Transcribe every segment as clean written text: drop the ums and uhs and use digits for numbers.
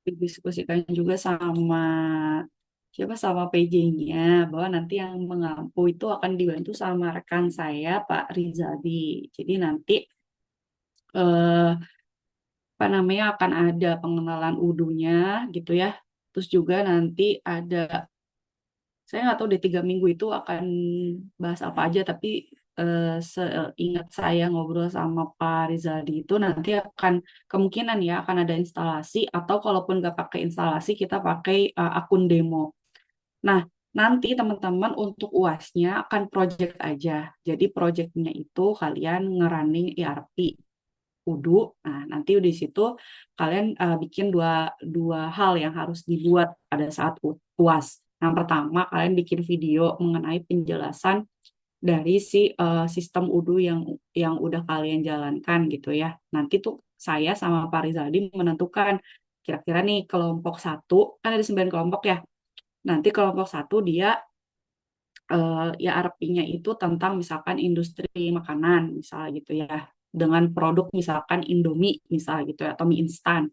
didiskusikan juga sama siapa sama PJ-nya bahwa nanti yang mengampu itu akan dibantu sama rekan saya Pak Rizadi. Jadi nanti eh, apa namanya akan ada pengenalan udunya gitu ya. Terus juga nanti ada saya nggak tahu di 3 minggu itu akan bahas apa aja, tapi seingat saya ngobrol sama Pak Rizaldi itu nanti akan kemungkinan ya akan ada instalasi atau kalaupun nggak pakai instalasi kita pakai akun demo. Nah, nanti teman-teman untuk UASnya akan project aja. Jadi projectnya itu kalian ngerunning ERP Udu. Nah, nanti di situ kalian bikin dua, dua hal yang harus dibuat pada saat UAS. Yang pertama, kalian bikin video mengenai penjelasan dari si sistem Udu yang udah kalian jalankan gitu ya. Nanti tuh saya sama Pak Rizaldi menentukan kira-kira nih kelompok satu, kan ada 9 kelompok ya. Nanti kelompok satu dia ya RP-nya itu tentang misalkan industri makanan misalnya gitu ya dengan produk misalkan Indomie misalnya gitu ya atau mie instan.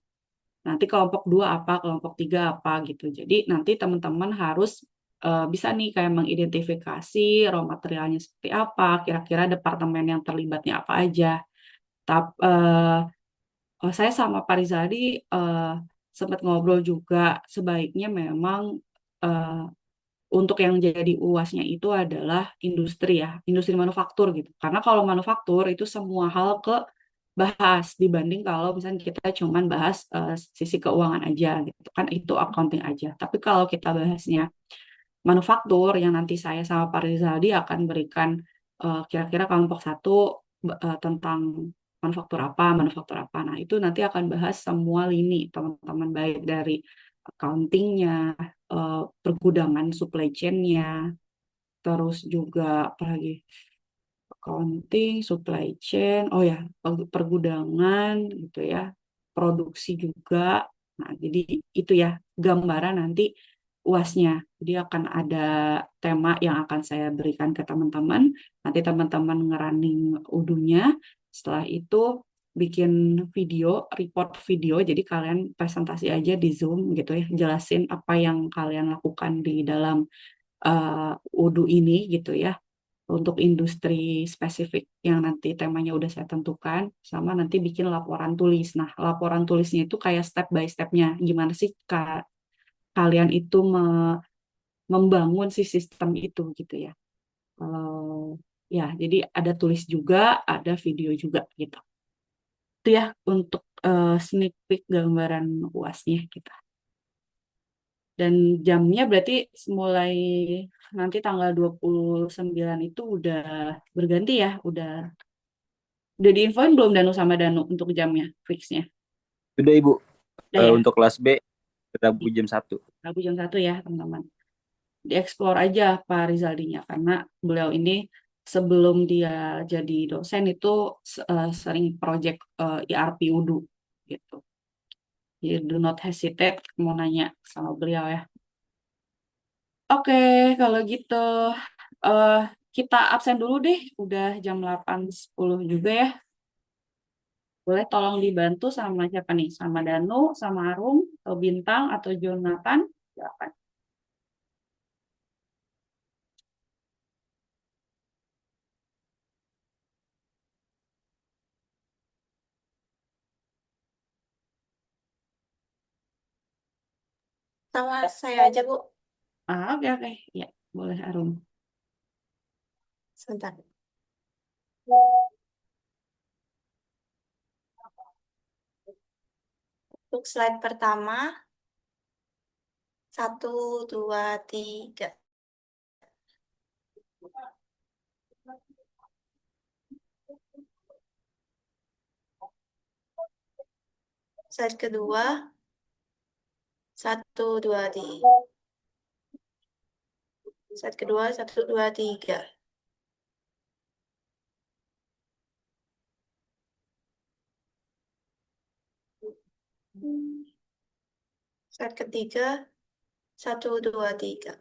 Nanti kelompok dua apa, kelompok tiga apa gitu. Jadi nanti teman-teman harus bisa nih kayak mengidentifikasi raw materialnya seperti apa, kira-kira departemen yang terlibatnya apa aja. Tapi saya sama Pak Rizadi eh, sempat ngobrol juga sebaiknya memang eh, untuk yang jadi UASnya itu adalah industri ya, industri manufaktur gitu. Karena kalau manufaktur itu semua hal ke bahas dibanding kalau misalnya kita cuman bahas sisi keuangan aja gitu kan itu accounting aja. Tapi kalau kita bahasnya manufaktur yang nanti saya sama Pak Rizaldi akan berikan kira-kira kelompok satu tentang manufaktur apa. Nah, itu nanti akan bahas semua lini teman-teman baik dari accountingnya, pergudangan supply chain-nya, terus juga apalagi accounting, supply chain, oh ya, pergudangan gitu ya, produksi juga. Nah, jadi itu ya gambaran nanti UASnya. Jadi akan ada tema yang akan saya berikan ke teman-teman. Nanti teman-teman ngerunning udunya. Setelah itu bikin video, report video. Jadi kalian presentasi aja di Zoom gitu ya, jelasin apa yang kalian lakukan di dalam udu ini gitu ya untuk industri spesifik yang nanti temanya udah saya tentukan, sama nanti bikin laporan tulis. Nah, laporan tulisnya itu kayak step by stepnya, gimana sih kalian itu membangun si sistem itu gitu ya. Kalau ya, jadi ada tulis juga, ada video juga gitu. Itu ya untuk sneak peek gambaran UASnya kita. Dan jamnya berarti mulai nanti tanggal 29 itu udah berganti ya, udah diinfoin belum Danu sama Danu untuk jamnya fixnya? Sudah Ibu. Udah ya, Untuk kelas B Rabu jam 1. Rabu jam 1 ya teman-teman. Dieksplor aja Pak Rizaldinya karena beliau ini sebelum dia jadi dosen itu sering project ERP UDU gitu. Jadi do not hesitate mau nanya sama beliau ya. Oke, kalau gitu eh kita absen dulu deh. Udah jam 8.10 juga ya. Boleh tolong dibantu sama siapa nih? Sama Danu, sama Arum, atau Bintang, atau Jonathan? Silakan. Sama saya aja, Bu. Oke, oke. Ya, boleh Arum. Sebentar. Untuk slide pertama, 1, 2, 3. Slide kedua, 1, 2, 3. Slide kedua, 1, 2, 3. Slide ketiga, 1, 2, 3.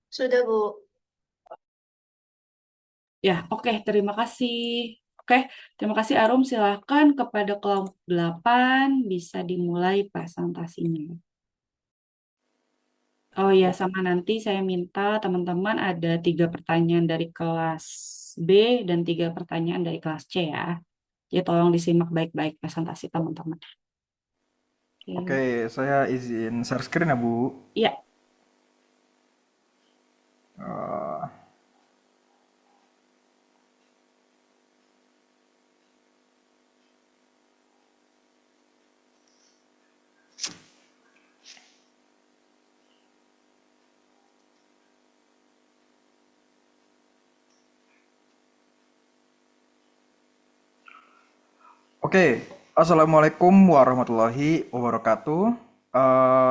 Sudah, Bu. Ya, oke. Terima kasih. Oke, terima kasih Arum. Silakan kepada kelompok 8 bisa dimulai presentasinya. Oh ya, sama nanti saya minta teman-teman ada 3 pertanyaan dari kelas B dan 3 pertanyaan dari kelas C ya. Jadi tolong disimak baik-baik presentasi teman-teman. Oke, Oke. saya izin share screen ya, Bu. Iya, Eh, Oke, Assalamualaikum warahmatullahi wabarakatuh.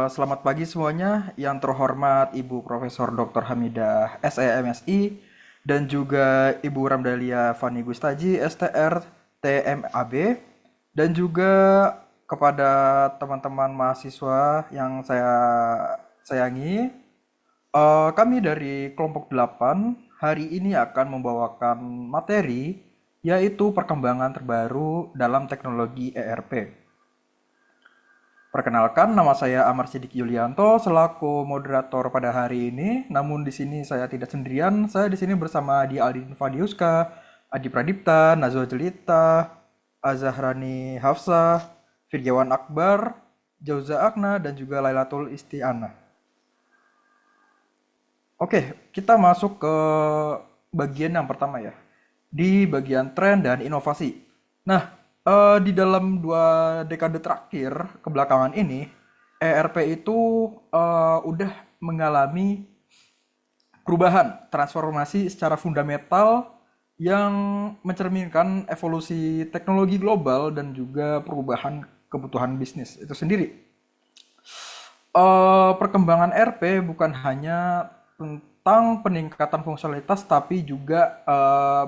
Selamat pagi semuanya, yang terhormat Ibu Profesor Dr. Hamidah SEMSI dan juga Ibu Ramdalia Fani Gustaji STR TMAB dan juga kepada teman-teman mahasiswa yang saya sayangi. Kami dari kelompok 8 hari ini akan membawakan materi yaitu perkembangan terbaru dalam teknologi ERP. Perkenalkan, nama saya Amar Sidik Yulianto selaku moderator pada hari ini. Namun di sini saya tidak sendirian. Saya di sini bersama Adi Aldin Fadiuska, Adi Pradipta, Nazwa Jelita, Azahrani Hafsah, Firjawan Akbar, Jauza Akna, dan juga Lailatul Istiana. Oke, kita masuk ke bagian yang pertama ya. Di bagian tren dan inovasi. Nah, di dalam 2 dekade terakhir kebelakangan ini, ERP itu udah mengalami perubahan, transformasi secara fundamental yang mencerminkan evolusi teknologi global dan juga perubahan kebutuhan bisnis itu sendiri. Perkembangan RP bukan hanya tentang peningkatan fungsionalitas, tapi juga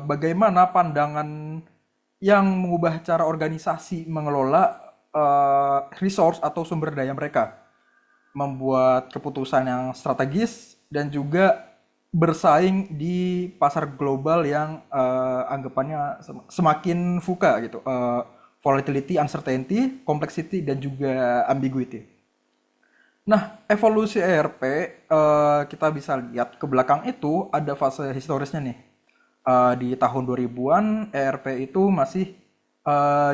bagaimana pandangan yang mengubah cara organisasi mengelola resource atau sumber daya mereka, membuat keputusan yang strategis dan juga bersaing di pasar global yang anggapannya semakin VUCA gitu, volatility, uncertainty, complexity, dan juga ambiguity. Nah, evolusi ERP kita bisa lihat ke belakang itu ada fase historisnya nih. Di tahun 2000-an ERP itu masih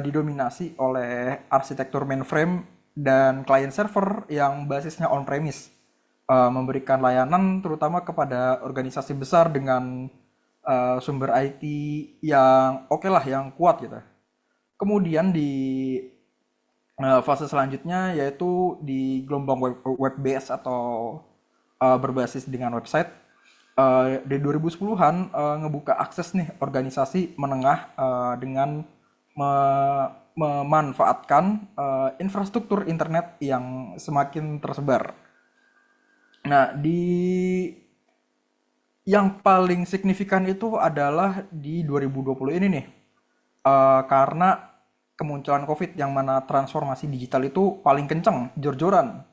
didominasi oleh arsitektur mainframe dan client server yang basisnya on-premise, memberikan layanan terutama kepada organisasi besar dengan sumber IT yang oke lah, yang kuat gitu. Kemudian di fase selanjutnya yaitu di gelombang web based atau berbasis dengan website. Di 2010-an ngebuka akses nih organisasi menengah dengan memanfaatkan infrastruktur internet yang semakin tersebar. Nah, di yang paling signifikan itu adalah di 2020 ini nih. Karena kemunculan COVID yang mana transformasi digital itu paling kenceng, jor-joran.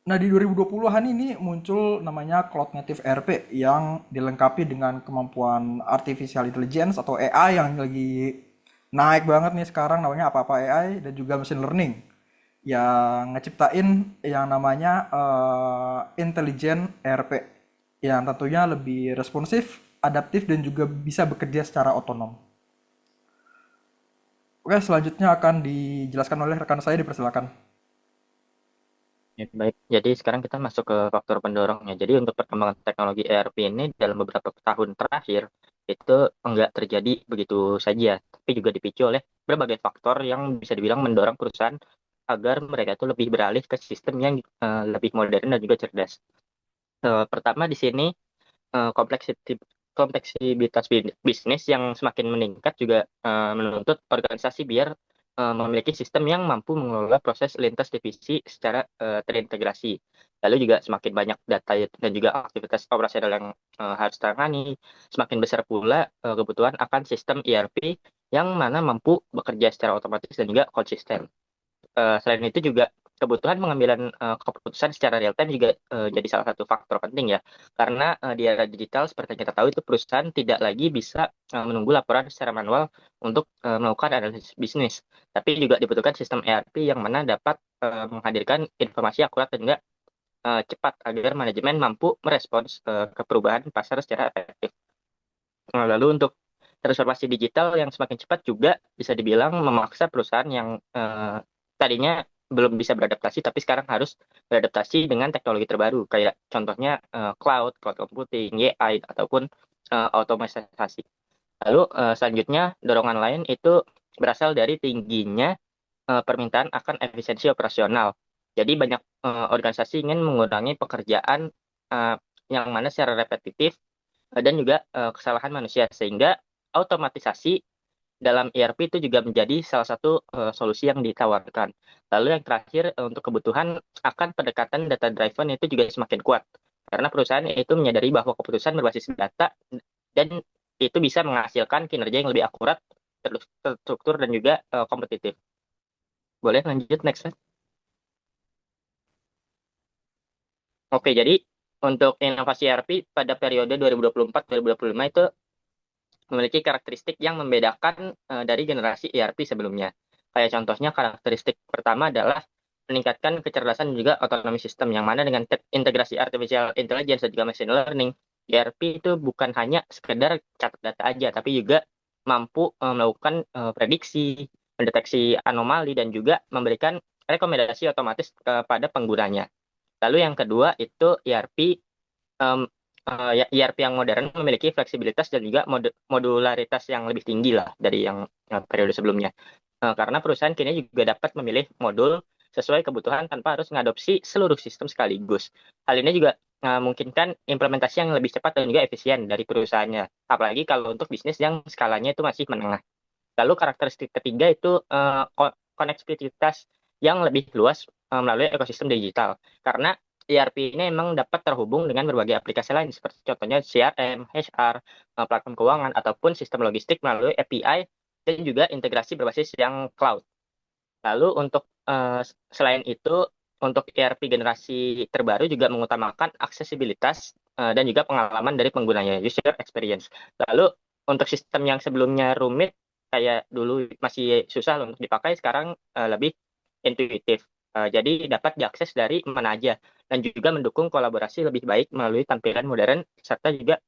Nah, di 2020-an ini muncul namanya Cloud Native ERP yang dilengkapi dengan kemampuan Artificial Intelligence atau AI yang lagi naik banget nih sekarang, namanya apa-apa AI, dan juga Machine Learning yang ngeciptain yang namanya Intelligent ERP yang tentunya lebih responsif, adaptif, dan juga bisa bekerja secara otonom. Oke, selanjutnya akan dijelaskan oleh rekan saya, dipersilakan. Ya, baik. Jadi sekarang kita masuk ke faktor pendorongnya. Jadi untuk perkembangan teknologi ERP ini dalam beberapa tahun terakhir itu enggak terjadi begitu saja, tapi juga dipicu oleh berbagai faktor yang bisa dibilang mendorong perusahaan agar mereka itu lebih beralih ke sistem yang lebih modern dan juga cerdas. Pertama di sini kompleksitas bisnis yang semakin meningkat juga menuntut organisasi biar memiliki sistem yang mampu mengelola proses lintas divisi secara terintegrasi. Lalu juga semakin banyak data dan juga aktivitas operasional yang harus ditangani, semakin besar pula kebutuhan akan sistem ERP yang mana mampu bekerja secara otomatis dan juga konsisten. Selain itu juga kebutuhan pengambilan keputusan secara real time juga jadi salah satu faktor penting ya. Karena di era digital seperti yang kita tahu itu perusahaan tidak lagi bisa menunggu laporan secara manual untuk melakukan analisis bisnis. Tapi juga dibutuhkan sistem ERP yang mana dapat menghadirkan informasi akurat dan juga cepat agar manajemen mampu merespons ke perubahan pasar secara efektif. Lalu untuk transformasi digital yang semakin cepat juga bisa dibilang memaksa perusahaan yang tadinya belum bisa beradaptasi, tapi sekarang harus beradaptasi dengan teknologi terbaru, kayak contohnya cloud computing, AI, ataupun otomatisasi. Lalu selanjutnya, dorongan lain itu berasal dari tingginya permintaan akan efisiensi operasional. Jadi banyak organisasi ingin mengurangi pekerjaan yang mana secara repetitif dan juga kesalahan manusia, sehingga otomatisasi dalam ERP itu juga menjadi salah satu solusi yang ditawarkan. Lalu yang terakhir untuk kebutuhan akan pendekatan data driven itu juga semakin kuat karena perusahaan itu menyadari bahwa keputusan berbasis data dan itu bisa menghasilkan kinerja yang lebih akurat, terstruktur dan juga kompetitif. Boleh lanjut next slide. Oke, jadi untuk inovasi ERP pada periode 2024-2025 itu memiliki karakteristik yang membedakan dari generasi ERP sebelumnya. Kayak contohnya karakteristik pertama adalah meningkatkan kecerdasan dan juga otonomi sistem, yang mana dengan integrasi artificial intelligence dan juga machine learning, ERP itu bukan hanya sekedar catat data aja, tapi juga mampu melakukan prediksi, mendeteksi anomali, dan juga memberikan rekomendasi otomatis kepada penggunanya. Lalu yang kedua itu ERP ERP yang modern memiliki fleksibilitas dan juga modularitas yang lebih tinggi lah dari yang periode sebelumnya. Karena perusahaan kini juga dapat memilih modul sesuai kebutuhan tanpa harus mengadopsi seluruh sistem sekaligus. Hal ini juga memungkinkan implementasi yang lebih cepat dan juga efisien dari perusahaannya. Apalagi kalau untuk bisnis yang skalanya itu masih menengah. Lalu karakteristik ketiga itu konektivitas yang lebih luas melalui ekosistem digital. Karena ERP ini memang dapat terhubung dengan berbagai aplikasi lain seperti contohnya CRM, HR, platform keuangan, ataupun sistem logistik melalui API dan juga integrasi berbasis yang cloud. Lalu untuk selain itu, untuk ERP generasi terbaru juga mengutamakan aksesibilitas dan juga pengalaman dari penggunanya, user experience. Lalu untuk sistem yang sebelumnya rumit, kayak dulu masih susah untuk dipakai, sekarang lebih intuitif. Jadi dapat diakses dari mana aja dan juga mendukung kolaborasi lebih baik melalui tampilan modern serta juga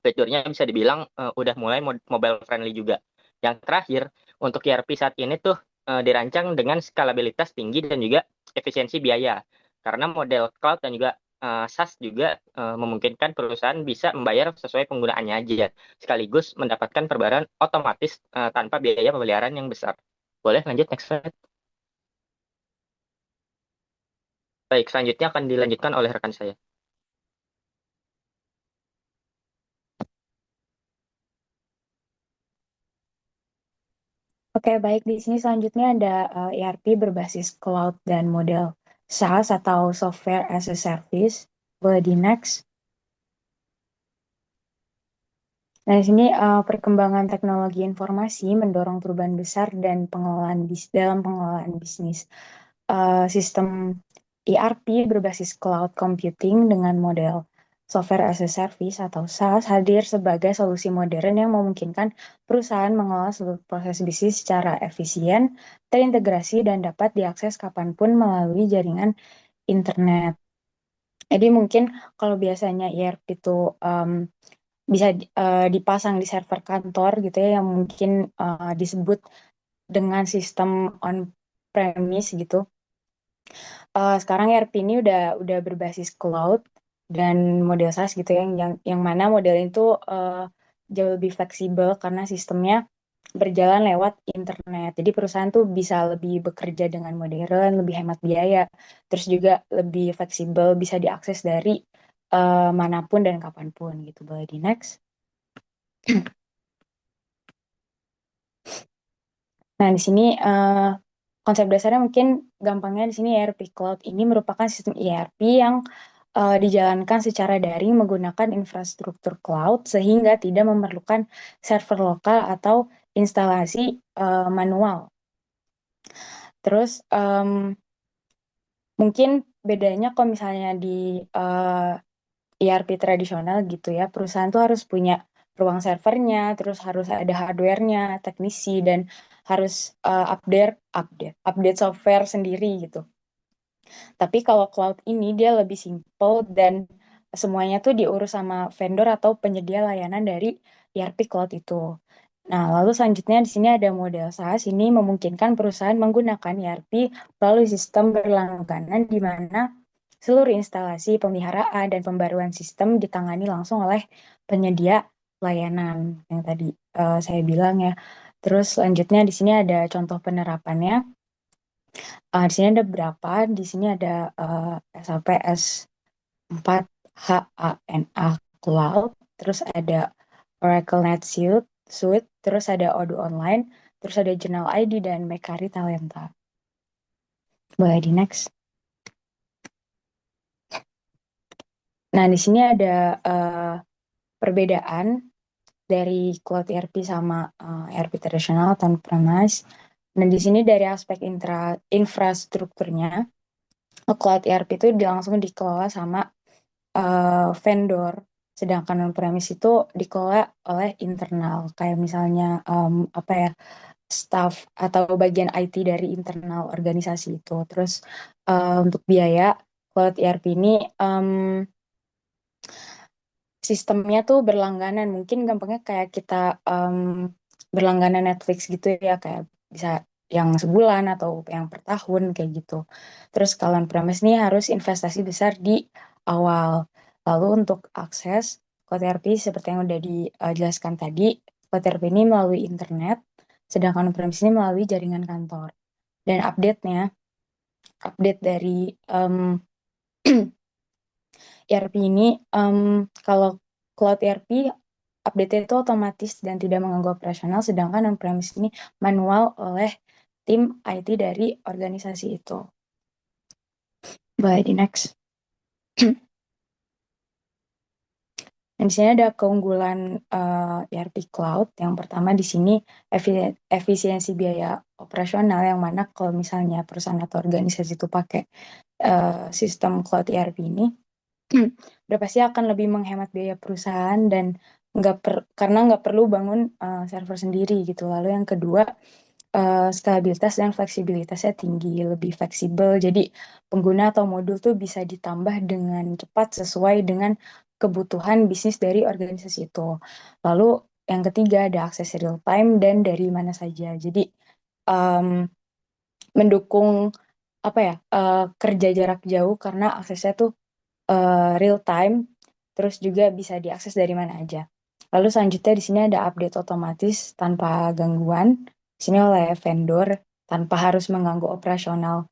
fiturnya bisa dibilang udah mulai mobile friendly juga. Yang terakhir, untuk ERP saat ini tuh dirancang dengan skalabilitas tinggi dan juga efisiensi biaya. Karena model cloud dan juga SaaS juga memungkinkan perusahaan bisa membayar sesuai penggunaannya aja, sekaligus mendapatkan perbaruan otomatis tanpa biaya pemeliharaan yang besar. Boleh lanjut next slide. Baik, selanjutnya akan dilanjutkan oleh rekan saya. Oke, baik. Di sini selanjutnya ada ERP berbasis cloud dan model SaaS atau Software as a Service. Boleh di next. Nah, di sini perkembangan teknologi informasi mendorong perubahan besar dan dalam pengelolaan bisnis. Sistem ERP berbasis cloud computing dengan model Software as a Service atau SaaS hadir sebagai solusi modern yang memungkinkan perusahaan mengelola seluruh proses bisnis secara efisien, terintegrasi, dan dapat diakses kapanpun melalui jaringan internet. Jadi mungkin kalau biasanya ERP itu bisa dipasang di server kantor gitu ya, yang mungkin disebut dengan sistem on-premise gitu. Sekarang ERP ini udah berbasis cloud dan model SaaS gitu ya, yang mana model itu jauh lebih fleksibel karena sistemnya berjalan lewat internet. Jadi perusahaan tuh bisa lebih bekerja dengan modern, lebih hemat biaya, terus juga lebih fleksibel, bisa diakses dari manapun dan kapanpun gitu. Boleh di next. Nah, di sini konsep dasarnya mungkin gampangnya di sini ERP Cloud ini merupakan sistem ERP yang dijalankan secara daring menggunakan infrastruktur cloud sehingga tidak memerlukan server lokal atau instalasi manual. Terus Mungkin bedanya kalau misalnya di ERP tradisional gitu ya, perusahaan tuh harus punya ruang servernya, terus harus ada hardware-nya, teknisi, dan harus update software sendiri gitu. Tapi kalau cloud ini dia lebih simple dan semuanya tuh diurus sama vendor atau penyedia layanan dari ERP cloud itu. Nah, lalu selanjutnya di sini ada model SaaS. Ini memungkinkan perusahaan menggunakan ERP melalui sistem berlangganan di mana seluruh instalasi, pemeliharaan, dan pembaruan sistem ditangani langsung oleh penyedia layanan yang tadi saya bilang ya. Terus selanjutnya di sini ada contoh penerapannya. Di sini ada berapa? Di sini ada SAP S4 HANA Cloud, terus ada Oracle NetSuite, terus ada Odoo Online, terus ada Journal ID dan Mekari Talenta. Boleh di next. Nah, di sini ada perbedaan dari Cloud ERP sama ERP tradisional atau on-premise. Nah, di sini dari aspek infrastrukturnya, Cloud ERP itu langsung dikelola sama vendor, sedangkan on-premise itu dikelola oleh internal, kayak misalnya staff atau bagian IT dari internal organisasi itu. Terus untuk biaya, Cloud ERP ini sistemnya tuh berlangganan. Mungkin gampangnya kayak kita berlangganan Netflix gitu ya, kayak bisa yang sebulan atau yang per tahun kayak gitu. Terus kalau on-premise nih harus investasi besar di awal. Lalu untuk akses Cloud ERP seperti yang udah dijelaskan tadi, Cloud ERP ini melalui internet, sedangkan on-premise ini melalui jaringan kantor. Dan update dari ERP ini, kalau Cloud ERP update itu otomatis dan tidak mengganggu operasional, sedangkan on-premise ini manual oleh tim IT dari organisasi itu. Boleh di next. Dan di sini ada keunggulan ERP Cloud. Yang pertama di sini efisiensi biaya operasional, yang mana kalau misalnya perusahaan atau organisasi itu pakai sistem Cloud ERP ini, udah pasti akan lebih menghemat biaya perusahaan dan karena nggak perlu bangun server sendiri gitu. Lalu yang kedua, stabilitas dan fleksibilitasnya tinggi, lebih fleksibel. Jadi pengguna atau modul tuh bisa ditambah dengan cepat sesuai dengan kebutuhan bisnis dari organisasi itu. Lalu yang ketiga ada akses real time dan dari mana saja. Jadi mendukung kerja jarak jauh karena aksesnya tuh real time, terus juga bisa diakses dari mana aja. Lalu selanjutnya di sini ada update otomatis tanpa gangguan, di sini oleh vendor tanpa harus mengganggu operasional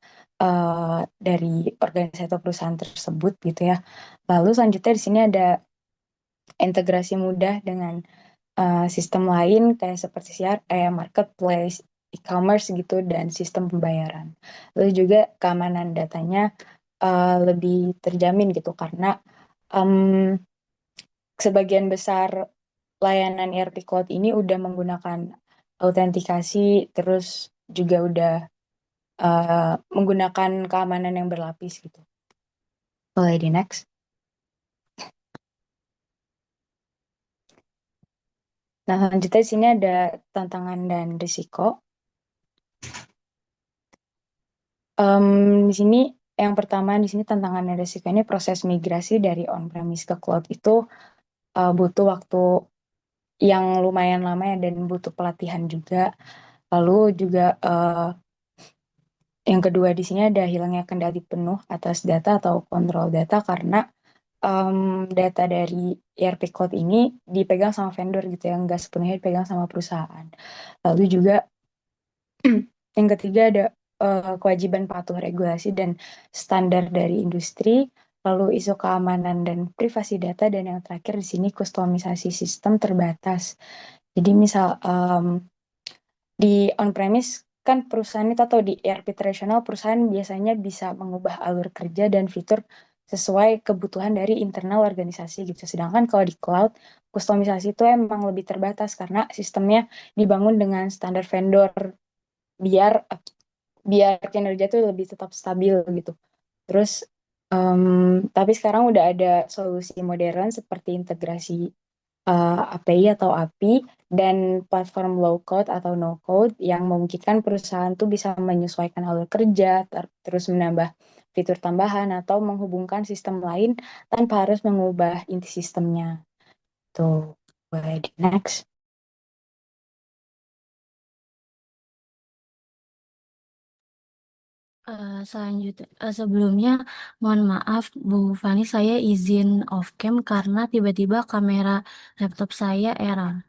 dari organisasi atau perusahaan tersebut gitu ya. Lalu selanjutnya di sini ada integrasi mudah dengan sistem lain kayak seperti marketplace, e-commerce gitu, dan sistem pembayaran. Lalu juga keamanan datanya lebih terjamin gitu karena sebagian besar layanan ERP Cloud ini udah menggunakan autentikasi, terus juga udah menggunakan keamanan yang berlapis gitu. Boleh di next. Nah, selanjutnya di sini ada tantangan dan risiko. Di sini yang pertama di sini tantangan dan risiko ini proses migrasi dari on-premise ke cloud itu butuh waktu yang lumayan lama ya dan butuh pelatihan juga. Lalu juga yang kedua di sini ada hilangnya kendali penuh atas data atau kontrol data karena data dari ERP Cloud ini dipegang sama vendor gitu ya, nggak sepenuhnya dipegang sama perusahaan. Lalu juga yang ketiga ada kewajiban patuh regulasi dan standar dari industri, lalu isu keamanan dan privasi data, dan yang terakhir di sini kustomisasi sistem terbatas. Jadi misal di on-premise kan perusahaan itu atau di ERP tradisional perusahaan biasanya bisa mengubah alur kerja dan fitur sesuai kebutuhan dari internal organisasi gitu. Sedangkan kalau di cloud, kustomisasi itu emang lebih terbatas karena sistemnya dibangun dengan standar vendor biar kinerja itu lebih tetap stabil gitu. Terus, tapi sekarang udah ada solusi modern seperti integrasi API atau API dan platform low code atau no code yang memungkinkan perusahaan tuh bisa menyesuaikan alur kerja, terus menambah fitur tambahan atau menghubungkan sistem lain tanpa harus mengubah inti sistemnya. Tuh, next. Selanjutnya, sebelumnya mohon maaf Bu Fani, saya izin off cam karena tiba-tiba kamera laptop saya error.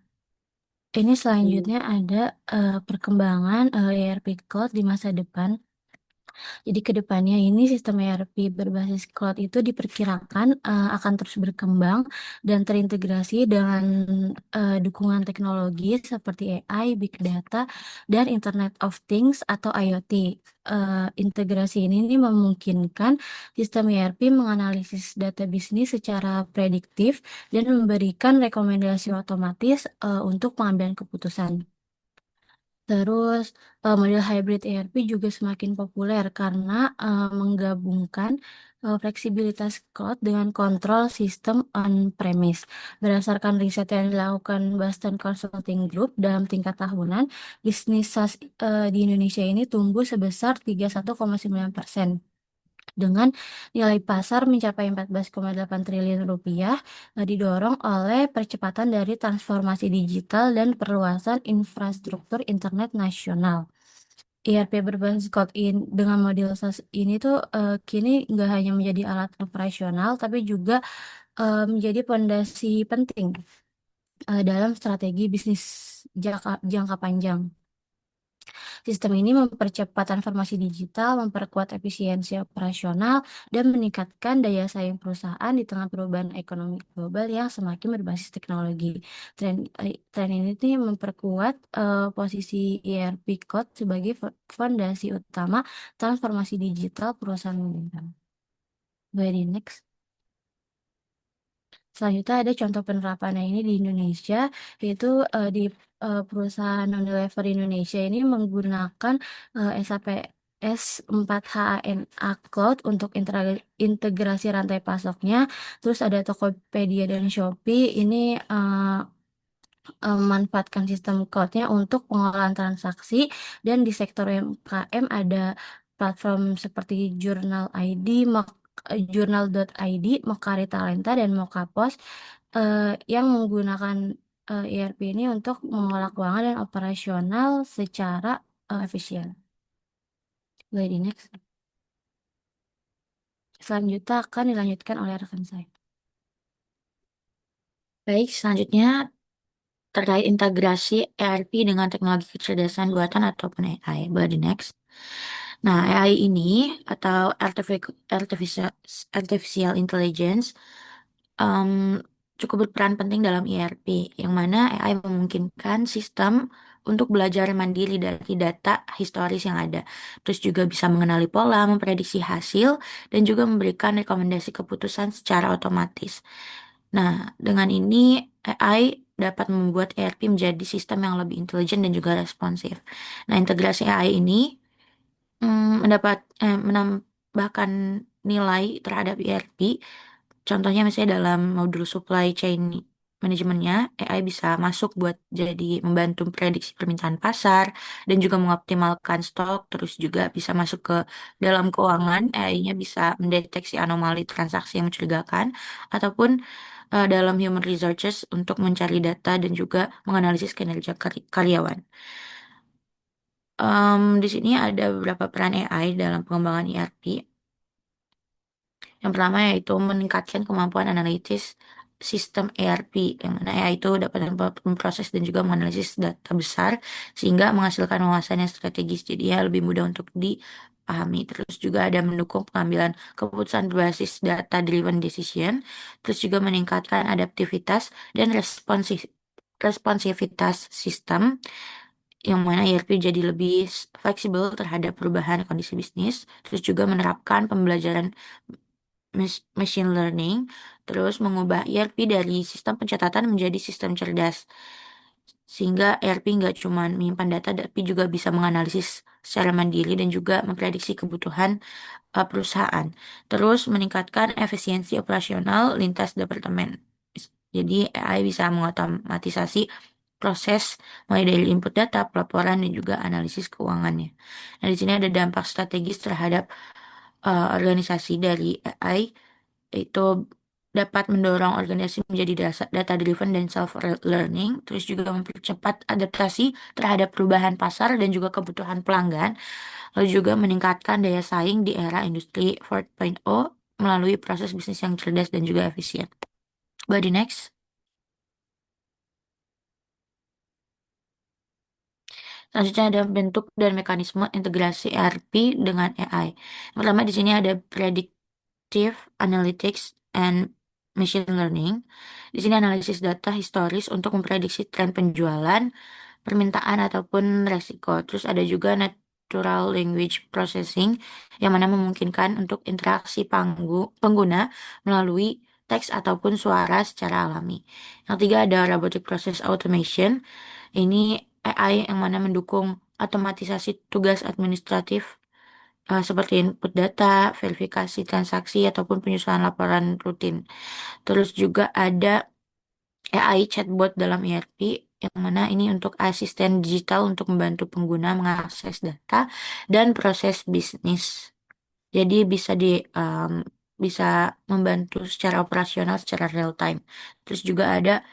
Ini selanjutnya ada perkembangan ERP Cloud di masa depan. Jadi ke depannya ini sistem ERP berbasis cloud itu diperkirakan akan terus berkembang dan terintegrasi dengan dukungan teknologi seperti AI, Big Data, dan Internet of Things atau IoT. Integrasi ini memungkinkan sistem ERP menganalisis data bisnis secara prediktif dan memberikan rekomendasi otomatis untuk pengambilan keputusan. Terus model hybrid ERP juga semakin populer karena menggabungkan fleksibilitas cloud dengan kontrol sistem on-premise. Berdasarkan riset yang dilakukan Boston Consulting Group dalam tingkat tahunan, bisnis SaaS di Indonesia ini tumbuh sebesar 31,9% dengan nilai pasar mencapai 14,8 triliun rupiah, didorong oleh percepatan dari transformasi digital dan perluasan infrastruktur internet nasional. ERP berbasis cloud dengan model SaaS ini tuh kini nggak hanya menjadi alat operasional, tapi juga menjadi fondasi penting dalam strategi bisnis jangka panjang. Sistem ini mempercepat transformasi digital, memperkuat efisiensi operasional, dan meningkatkan daya saing perusahaan di tengah perubahan ekonomi global yang semakin berbasis teknologi. Tren ini nih memperkuat posisi ERP Cloud sebagai fondasi utama transformasi digital perusahaan pemerintah. Very next. Selanjutnya ada contoh penerapannya ini di Indonesia, yaitu di perusahaan Unilever Indonesia ini menggunakan SAP S4HANA Cloud untuk integrasi rantai pasoknya. Terus ada Tokopedia dan Shopee ini memanfaatkan sistem cloud-nya untuk pengolahan transaksi, dan di sektor UMKM ada platform seperti Jurnal.id, Mokari Talenta, dan Mokapos yang menggunakan ERP ini untuk mengolah keuangan dan operasional secara efisien. Jadi next. Selanjutnya akan dilanjutkan oleh rekan saya. Baik, selanjutnya terkait integrasi ERP dengan teknologi kecerdasan buatan ataupun AI. Body next. Nah, AI ini atau artificial intelligence cukup berperan penting dalam ERP, yang mana AI memungkinkan sistem untuk belajar mandiri dari data historis yang ada. Terus juga bisa mengenali pola, memprediksi hasil, dan juga memberikan rekomendasi keputusan secara otomatis. Nah, dengan ini AI dapat membuat ERP menjadi sistem yang lebih intelijen dan juga responsif. Nah, integrasi AI ini menambahkan nilai terhadap ERP. Contohnya misalnya dalam modul supply chain manajemennya, AI bisa masuk buat jadi membantu prediksi permintaan pasar dan juga mengoptimalkan stok, terus juga bisa masuk ke dalam keuangan, AI-nya bisa mendeteksi anomali transaksi yang mencurigakan, ataupun dalam human resources untuk mencari data dan juga menganalisis kinerja karyawan. Di sini ada beberapa peran AI dalam pengembangan ERP. Yang pertama yaitu meningkatkan kemampuan analitis sistem ERP, yang mana AI itu dapat memproses dan juga menganalisis data besar sehingga menghasilkan wawasan yang strategis, jadi ya lebih mudah untuk dipahami. Terus juga ada mendukung pengambilan keputusan berbasis data-driven decision, terus juga meningkatkan adaptivitas dan responsivitas sistem, yang mana ERP jadi lebih fleksibel terhadap perubahan kondisi bisnis, terus juga menerapkan pembelajaran machine learning, terus mengubah ERP dari sistem pencatatan menjadi sistem cerdas, Sehingga ERP nggak cuma menyimpan data, tapi juga bisa menganalisis secara mandiri dan juga memprediksi kebutuhan perusahaan. Terus meningkatkan efisiensi operasional lintas departemen. Jadi AI bisa mengotomatisasi proses mulai dari input data, pelaporan, dan juga analisis keuangannya. Nah, di sini ada dampak strategis terhadap organisasi dari AI, yaitu dapat mendorong organisasi menjadi data driven dan self learning, terus juga mempercepat adaptasi terhadap perubahan pasar dan juga kebutuhan pelanggan, lalu juga meningkatkan daya saing di era industri 4.0 melalui proses bisnis yang cerdas dan juga efisien. Body next. Selanjutnya ada bentuk dan mekanisme integrasi ERP dengan AI. Yang pertama di sini ada predictive analytics and machine learning. Di sini analisis data historis untuk memprediksi tren penjualan, permintaan ataupun resiko. Terus ada juga natural language processing yang mana memungkinkan untuk interaksi pengguna melalui teks ataupun suara secara alami. Yang ketiga ada robotic process automation. Ini AI yang mana mendukung otomatisasi tugas administratif seperti input data, verifikasi transaksi ataupun penyusunan laporan rutin. Terus juga ada AI chatbot dalam ERP yang mana ini untuk asisten digital untuk membantu pengguna mengakses data dan proses bisnis. Jadi bisa membantu secara operasional secara real time. Terus juga ada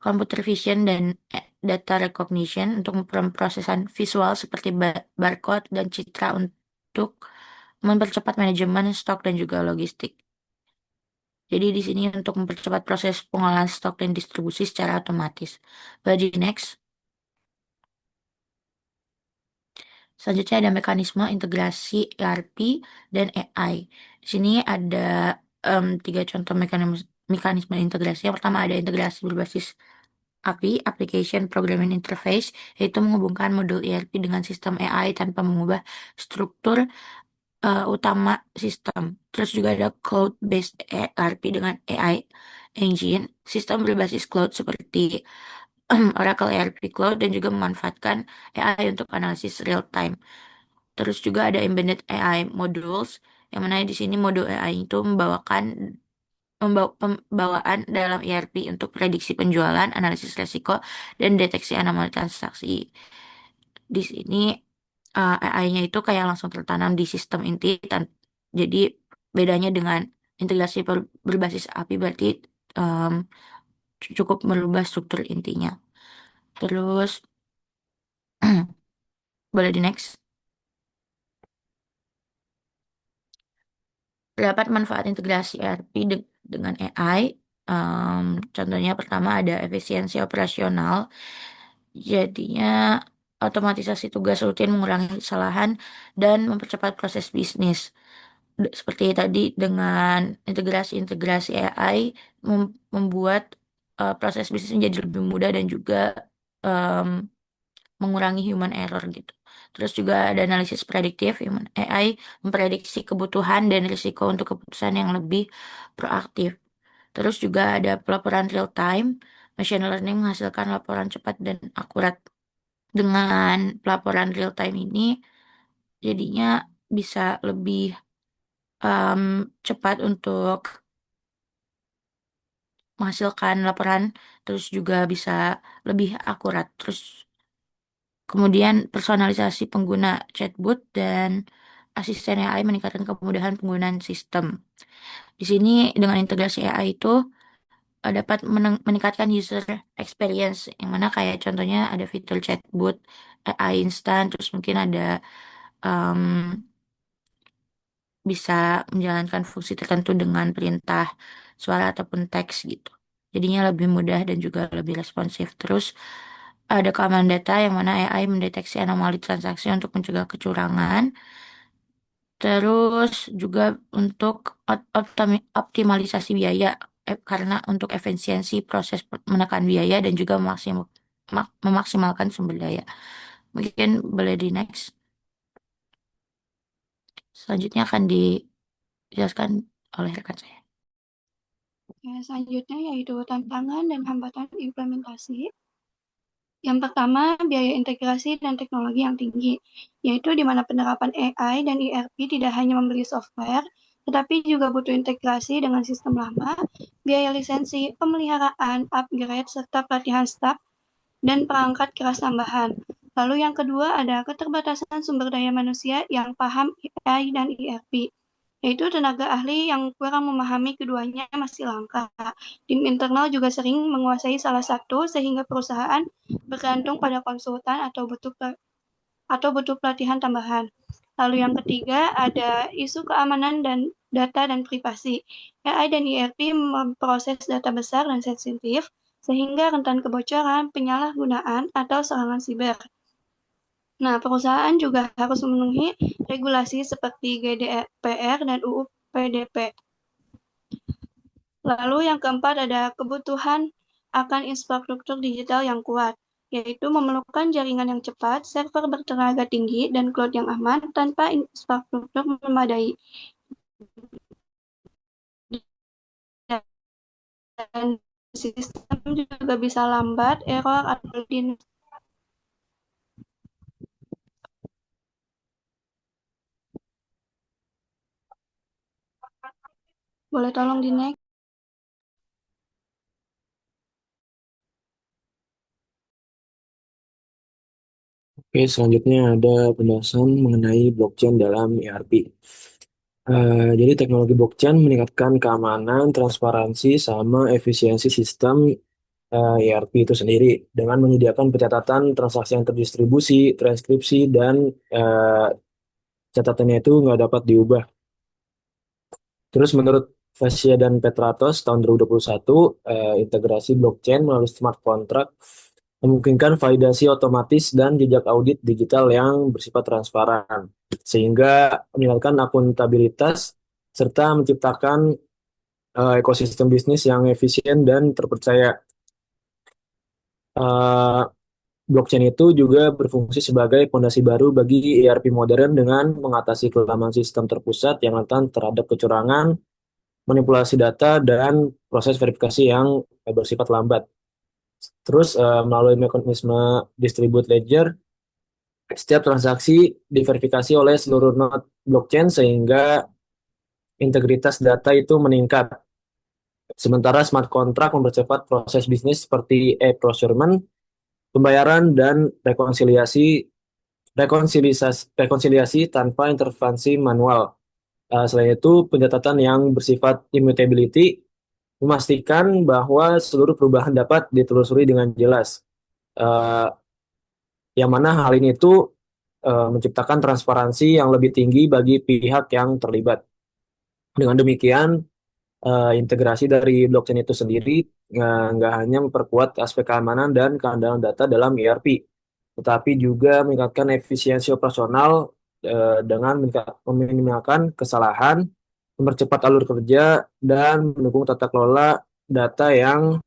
computer vision dan data recognition untuk pemrosesan visual seperti barcode dan citra untuk mempercepat manajemen stok dan juga logistik. Jadi di sini untuk mempercepat proses pengolahan stok dan distribusi secara otomatis. Body next. Selanjutnya ada mekanisme integrasi ERP dan AI. Di sini ada 3 contoh mekanisme integrasi. Yang pertama ada integrasi berbasis API, Application Programming Interface, yaitu menghubungkan modul ERP dengan sistem AI tanpa mengubah struktur utama sistem. Terus juga ada cloud-based ERP dengan AI Engine, sistem berbasis cloud seperti Oracle ERP Cloud dan juga memanfaatkan AI untuk analisis real time. Terus juga ada embedded AI modules, yang mana di sini modul AI itu pembawaan dalam ERP untuk prediksi penjualan, analisis resiko, dan deteksi anomali transaksi. Di sini AI-nya itu kayak langsung tertanam di sistem inti. Jadi bedanya dengan integrasi berbasis API berarti um, cukup merubah struktur intinya. Terus boleh di next. Terdapat manfaat integrasi ERP dengan AI. Contohnya pertama ada efisiensi operasional. Jadinya otomatisasi tugas rutin mengurangi kesalahan dan mempercepat proses bisnis. Seperti tadi dengan integrasi AI membuat proses bisnis menjadi lebih mudah dan juga em, mengurangi human error gitu. Terus juga ada analisis prediktif, human AI memprediksi kebutuhan dan risiko untuk keputusan yang lebih proaktif. Terus juga ada pelaporan real time, machine learning menghasilkan laporan cepat dan akurat. Dengan pelaporan real time ini, jadinya bisa lebih em, cepat untuk menghasilkan laporan, terus juga bisa lebih akurat. Terus kemudian personalisasi pengguna chatbot dan asisten AI meningkatkan kemudahan penggunaan sistem. Di sini dengan integrasi AI itu dapat meningkatkan user experience, yang mana kayak contohnya ada fitur chatbot AI instan, terus mungkin ada em, bisa menjalankan fungsi tertentu dengan perintah suara ataupun teks gitu. Jadinya lebih mudah dan juga lebih responsif. Terus ada keamanan data yang mana AI mendeteksi anomali transaksi untuk mencegah kecurangan. Terus juga untuk optimalisasi biaya karena untuk efisiensi proses menekan biaya dan juga memaksimalkan sumber daya. Mungkin boleh di next. Selanjutnya akan dijelaskan oleh rekan saya. Oke, selanjutnya yaitu tantangan dan hambatan implementasi. Yang pertama, biaya integrasi dan teknologi yang tinggi, yaitu di mana penerapan AI dan ERP tidak hanya membeli software, tetapi juga butuh integrasi dengan sistem lama, biaya lisensi, pemeliharaan, upgrade, serta pelatihan staf dan perangkat keras tambahan. Lalu yang kedua ada keterbatasan sumber daya manusia yang paham AI dan ERP, yaitu tenaga ahli yang kurang memahami keduanya masih langka. Tim internal juga sering menguasai salah satu sehingga perusahaan bergantung pada konsultan atau butuh pelatihan tambahan. Lalu yang ketiga ada isu keamanan dan data dan privasi. AI dan ERP memproses data besar dan sensitif sehingga rentan kebocoran, penyalahgunaan, atau serangan siber. Nah, perusahaan juga harus memenuhi regulasi seperti GDPR dan UU PDP. Lalu yang keempat ada kebutuhan akan infrastruktur digital yang kuat, yaitu memerlukan jaringan yang cepat, server bertenaga tinggi, dan cloud yang aman tanpa infrastruktur memadai. Dan sistem juga bisa lambat, error, atau boleh tolong di next. Oke, selanjutnya ada penjelasan mengenai blockchain dalam ERP. Jadi teknologi blockchain meningkatkan keamanan, transparansi, sama efisiensi sistem ERP itu sendiri dengan menyediakan pencatatan transaksi yang terdistribusi, transkripsi, dan catatannya itu nggak dapat diubah. Terus menurut Fascia dan Petratos tahun 2021, integrasi blockchain melalui smart contract memungkinkan validasi otomatis dan jejak audit digital yang bersifat transparan, sehingga meningkatkan akuntabilitas serta menciptakan ekosistem bisnis yang efisien dan terpercaya. Eh, Blockchain itu juga berfungsi sebagai fondasi baru bagi ERP modern dengan mengatasi kelemahan sistem terpusat yang rentan terhadap kecurangan, manipulasi data, dan proses verifikasi yang bersifat lambat. Terus melalui mekanisme distributed ledger, setiap transaksi diverifikasi oleh seluruh node blockchain sehingga integritas data itu meningkat. Sementara smart contract mempercepat proses bisnis seperti e-procurement, pembayaran, dan rekonsiliasi tanpa intervensi manual. Selain itu, pencatatan yang bersifat immutability memastikan bahwa seluruh perubahan dapat ditelusuri dengan jelas. Eh, yang mana hal ini itu menciptakan transparansi yang lebih tinggi bagi pihak yang terlibat. Dengan demikian, integrasi dari blockchain itu sendiri nggak hanya memperkuat aspek keamanan dan keandalan data dalam ERP, tetapi juga meningkatkan efisiensi operasional dengan meminimalkan kesalahan, mempercepat alur kerja, dan mendukung tata kelola data yang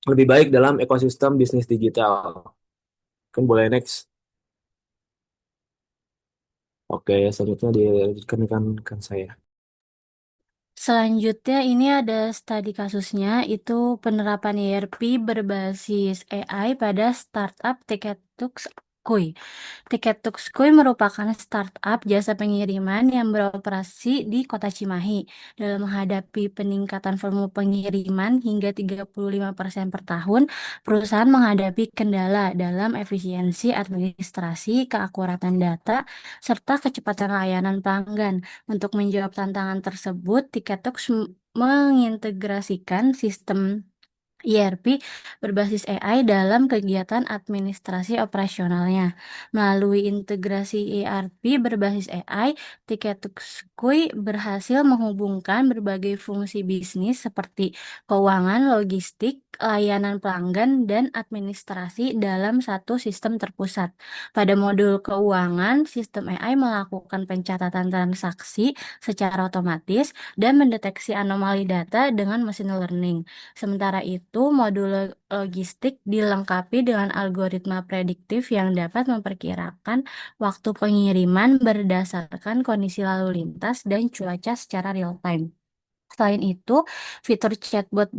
lebih baik dalam ekosistem bisnis digital. Kan boleh next. Oke, selanjutnya dilanjutkan rekan saya. Selanjutnya ini ada studi kasusnya, itu penerapan ERP berbasis AI pada startup Tiket2Skuy. Tiket2Skuy merupakan startup jasa pengiriman yang beroperasi di Kota Cimahi. Dalam menghadapi peningkatan volume pengiriman hingga 35% per tahun, perusahaan menghadapi kendala dalam efisiensi administrasi, keakuratan data, serta kecepatan layanan pelanggan. Untuk menjawab tantangan tersebut, Tiketox mengintegrasikan sistem ERP berbasis AI dalam kegiatan administrasi operasionalnya. Melalui integrasi ERP berbasis AI, Tiketoxkui berhasil menghubungkan berbagai fungsi bisnis seperti keuangan, logistik, layanan pelanggan, dan administrasi dalam satu sistem terpusat. Pada modul keuangan, sistem AI melakukan pencatatan transaksi secara otomatis dan mendeteksi anomali data dengan machine learning. Sementara itu, modul logistik dilengkapi dengan algoritma prediktif yang dapat memperkirakan waktu pengiriman berdasarkan kondisi lalu lintas dan cuaca secara real time. Selain itu, fitur chatbot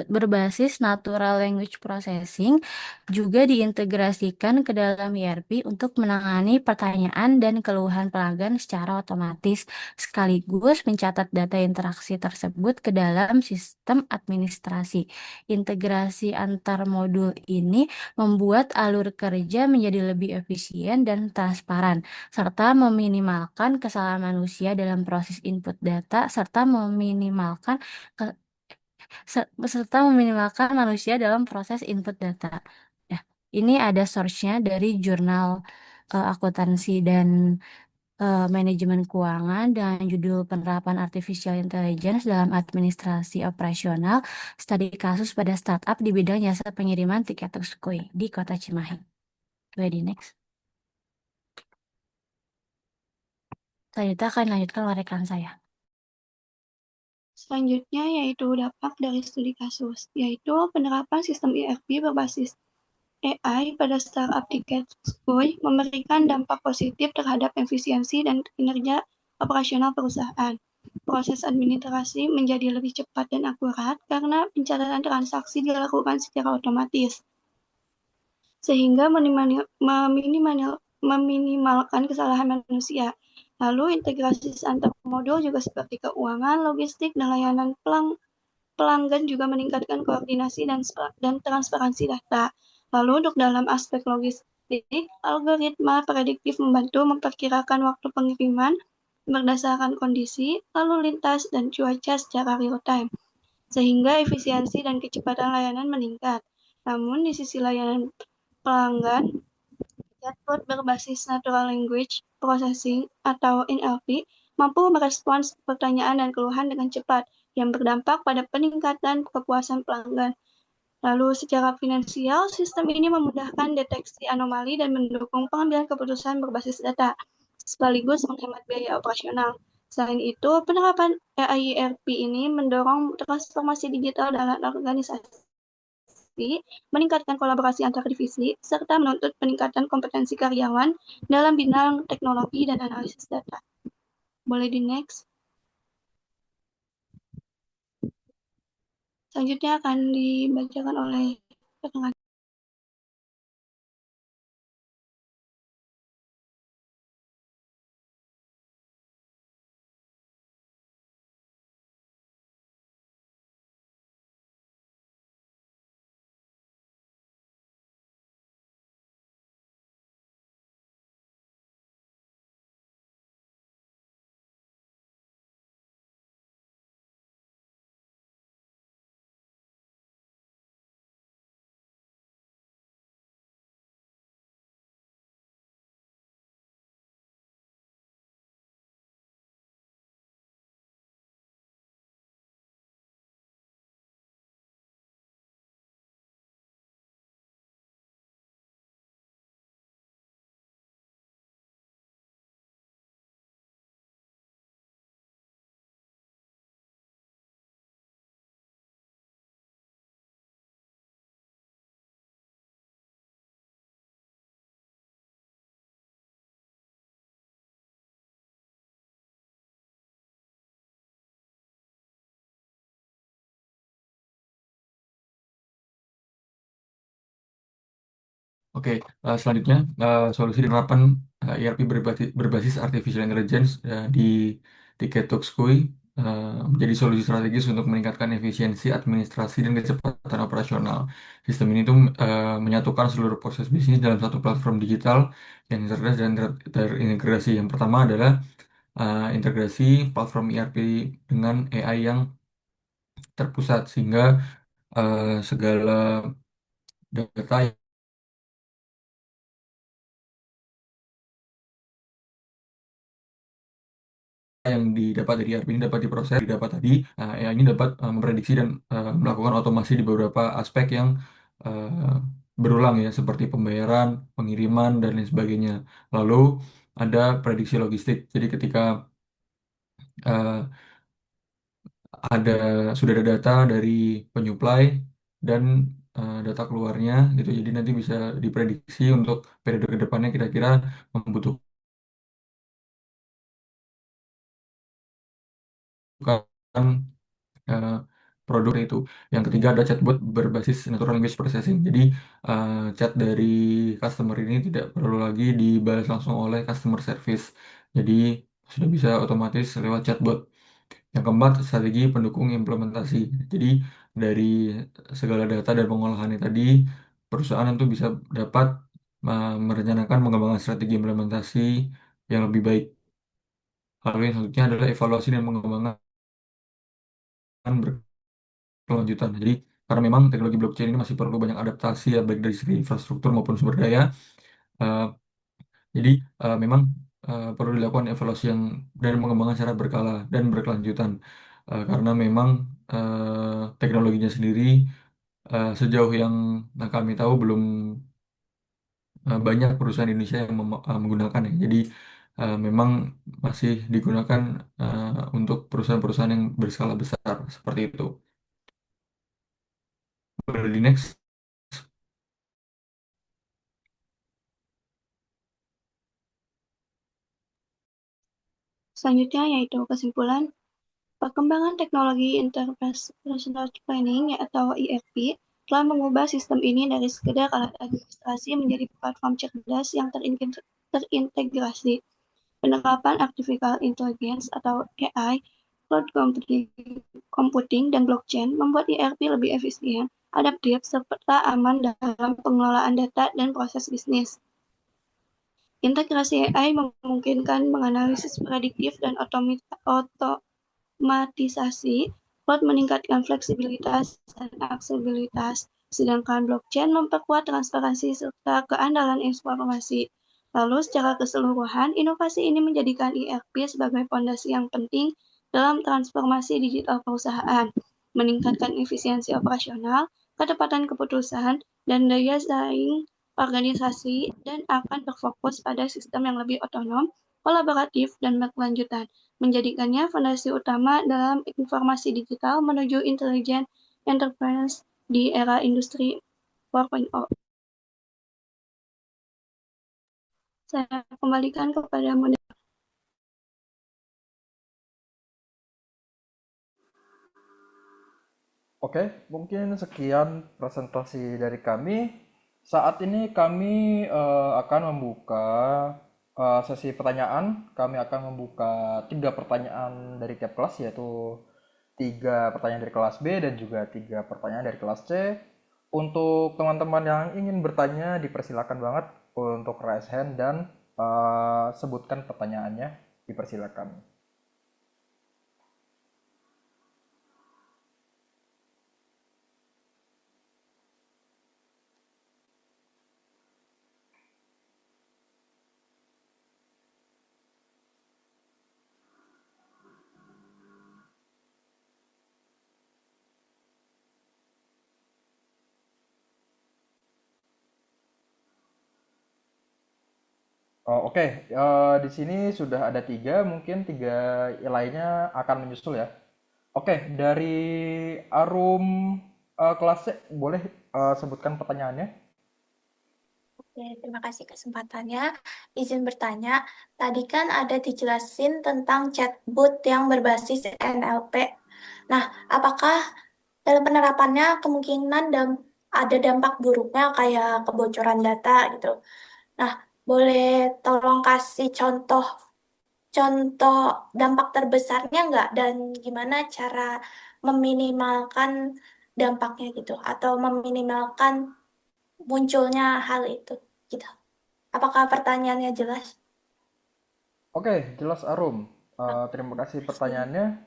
berbasis natural language processing juga diintegrasikan ke dalam ERP untuk menangani pertanyaan dan keluhan pelanggan secara otomatis, sekaligus mencatat data interaksi tersebut ke dalam sistem administrasi. Integrasi antar modul ini membuat alur kerja menjadi lebih efisien dan transparan, serta meminimalkan kesalahan manusia dalam proses input data, ke- serta meminimalkan manusia dalam proses input data. Ya, ini ada source-nya dari jurnal akuntansi dan manajemen keuangan dengan judul Penerapan Artificial Intelligence dalam Administrasi Operasional, studi kasus pada startup di bidang jasa pengiriman tiket Tsukuy di Kota Cimahi. Ready next. Selanjutnya akan dilanjutkan oleh rekan saya. Selanjutnya yaitu dampak dari studi kasus, yaitu penerapan sistem ERP berbasis AI pada startup tiket Tsukuy memberikan dampak positif terhadap efisiensi dan kinerja operasional perusahaan. Proses administrasi menjadi lebih cepat dan akurat karena pencatatan transaksi dilakukan secara otomatis, sehingga meminimalkan kesalahan manusia. Lalu integrasi antar modul juga seperti keuangan, logistik, dan layanan pelanggan juga meningkatkan koordinasi dan transparansi data. Lalu untuk dalam aspek logistik, algoritma prediktif membantu memperkirakan waktu pengiriman berdasarkan kondisi, lalu lintas, dan cuaca secara real time, sehingga efisiensi dan kecepatan layanan meningkat. Namun di sisi layanan pelanggan, chatbot berbasis natural language processing atau NLP mampu merespons pertanyaan dan keluhan dengan cepat yang berdampak pada peningkatan kepuasan pelanggan. Lalu secara finansial, sistem ini memudahkan deteksi anomali dan mendukung pengambilan keputusan berbasis data, sekaligus menghemat biaya operasional. Selain itu, penerapan AI ERP ini mendorong transformasi digital dalam organisasi, meningkatkan kolaborasi antar divisi, serta menuntut peningkatan kompetensi karyawan dalam bidang teknologi dan analisis data. Boleh di next. Selanjutnya akan dibacakan oleh rekan. Oke, selanjutnya solusi penerapan ERP berbasis Artificial Intelligence di Tiket Tokskui menjadi solusi strategis untuk meningkatkan efisiensi administrasi dan kecepatan operasional. Sistem ini tuh menyatukan seluruh proses bisnis dalam satu platform digital yang cerdas dan terintegrasi. Yang pertama adalah integrasi platform ERP dengan AI yang terpusat sehingga segala data yang didapat dari ERP ini dapat diproses, didapat tadi, AI ini dapat memprediksi dan melakukan otomasi di beberapa aspek yang eh, berulang ya, seperti pembayaran, pengiriman, dan lain sebagainya. Lalu ada prediksi logistik. Jadi ketika eh, ada sudah ada data dari penyuplai dan data keluarnya gitu, jadi nanti bisa diprediksi untuk periode ke depannya kira-kira membutuhkan eh, produk itu. Yang ketiga ada chatbot berbasis natural language processing. Jadi chat dari customer ini tidak perlu lagi dibalas langsung oleh customer service. Jadi sudah bisa otomatis lewat chatbot. Yang keempat, strategi pendukung implementasi. Jadi dari segala data dan pengolahannya tadi, perusahaan itu bisa dapat merencanakan mengembangkan strategi implementasi yang lebih baik. Lalu yang selanjutnya adalah evaluasi dan pengembangan berkelanjutan. Jadi karena memang teknologi blockchain ini masih perlu banyak adaptasi ya, baik dari segi infrastruktur maupun sumber daya. Eh, jadi memang perlu dilakukan evaluasi yang dan pengembangan secara berkala dan berkelanjutan. Karena memang teknologinya sendiri sejauh yang kami tahu belum banyak perusahaan Indonesia yang menggunakan ya. Jadi memang masih digunakan untuk perusahaan-perusahaan yang berskala besar seperti itu. Boleh di next. Selanjutnya yaitu kesimpulan, perkembangan teknologi Interpersonal Planning atau ERP telah mengubah sistem ini dari sekedar alat administrasi menjadi platform cerdas yang terintegrasi. Penerapan artificial intelligence atau AI, cloud computing, dan blockchain membuat ERP lebih efisien, adaptif, serta aman dalam pengelolaan data dan proses bisnis. Integrasi AI memungkinkan menganalisis prediktif dan otomatisasi, cloud meningkatkan fleksibilitas dan aksesibilitas, sedangkan blockchain memperkuat transparansi serta keandalan informasi. Lalu secara keseluruhan, inovasi ini menjadikan ERP sebagai fondasi yang penting dalam transformasi digital perusahaan, meningkatkan efisiensi operasional, ketepatan keputusan, dan daya saing organisasi, dan akan berfokus pada sistem yang lebih otonom, kolaboratif, dan berkelanjutan, menjadikannya fondasi utama dalam informasi digital menuju intelligent enterprise di era industri 4.0. Saya kembalikan kepada moderator. Oke, mungkin sekian presentasi dari kami. Saat ini kami akan membuka sesi pertanyaan. Kami akan membuka 3 pertanyaan dari tiap kelas, yaitu 3 pertanyaan dari kelas B dan juga 3 pertanyaan dari kelas C. Untuk teman-teman yang ingin bertanya, dipersilakan banget untuk raise hand dan sebutkan pertanyaannya. Dipersilakan. Oh, oke. Di sini sudah ada 3, mungkin 3 lainnya akan menyusul ya. Oke, dari Arum kelas C, boleh sebutkan pertanyaannya? Oke, terima kasih kesempatannya. Izin bertanya, tadi kan ada dijelasin tentang chatbot yang berbasis NLP. Nah, apakah dalam penerapannya kemungkinan ada dampak buruknya kayak kebocoran data gitu? Nah, boleh tolong kasih contoh dampak terbesarnya nggak, dan gimana cara meminimalkan dampaknya gitu, atau meminimalkan munculnya hal itu gitu. Apakah pertanyaannya jelas? Oke, jelas Arum. Terima kasih pertanyaannya.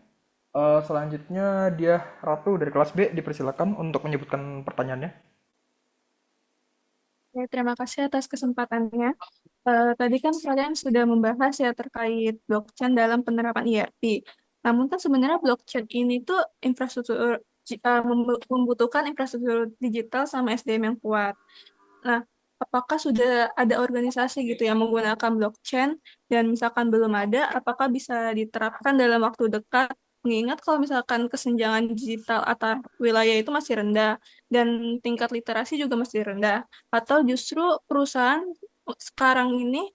Selanjutnya dia Ratu dari kelas B, dipersilakan untuk menyebutkan pertanyaannya. Ya, terima kasih atas kesempatannya. Tadi kan kalian sudah membahas ya terkait blockchain dalam penerapan ERP. Namun kan sebenarnya blockchain ini tuh membutuhkan infrastruktur digital sama SDM yang kuat. Nah, apakah sudah ada organisasi gitu yang menggunakan blockchain, dan misalkan belum ada, apakah bisa diterapkan dalam waktu dekat? Mengingat kalau misalkan kesenjangan digital antar wilayah itu masih rendah dan tingkat literasi juga masih rendah, atau justru perusahaan sekarang ini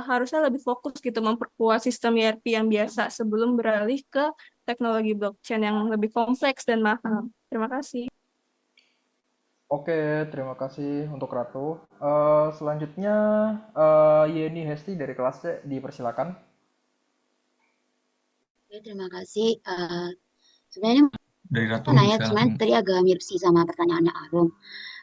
harusnya lebih fokus gitu memperkuat sistem ERP yang biasa sebelum beralih ke teknologi blockchain yang lebih kompleks dan mahal. Terima kasih. Oke, terima kasih untuk Ratu. Selanjutnya Yeni Hesti dari kelas C dipersilakan. Oke, terima kasih. Sebenarnya Dari Ratu mau nanya, bisa cuman langsung. tadi agak mirip sih sama pertanyaannya Arum.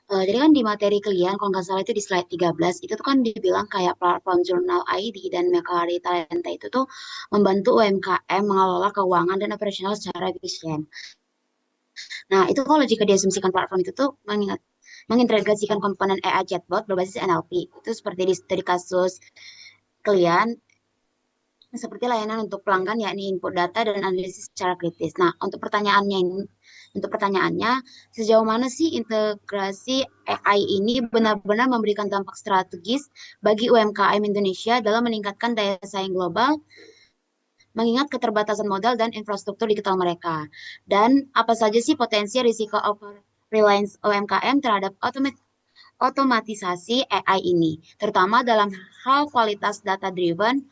Jadi kan di materi kalian, kalau nggak salah itu di slide 13, itu tuh kan dibilang kayak platform Jurnal ID dan Mercari Talenta itu tuh membantu UMKM mengelola keuangan dan operasional secara efisien. Nah, itu kalau jika diasumsikan platform itu tuh mengintegrasikan komponen AI chatbot berbasis NLP. Itu seperti di kasus kalian, seperti layanan untuk pelanggan yakni input data dan analisis secara kritis. Nah, untuk pertanyaannya, sejauh mana sih integrasi AI ini benar-benar memberikan dampak strategis bagi UMKM Indonesia dalam meningkatkan daya saing global, mengingat keterbatasan modal dan infrastruktur digital mereka? Dan apa saja sih potensi risiko over reliance UMKM terhadap otomatisasi AI ini, terutama dalam hal kualitas data driven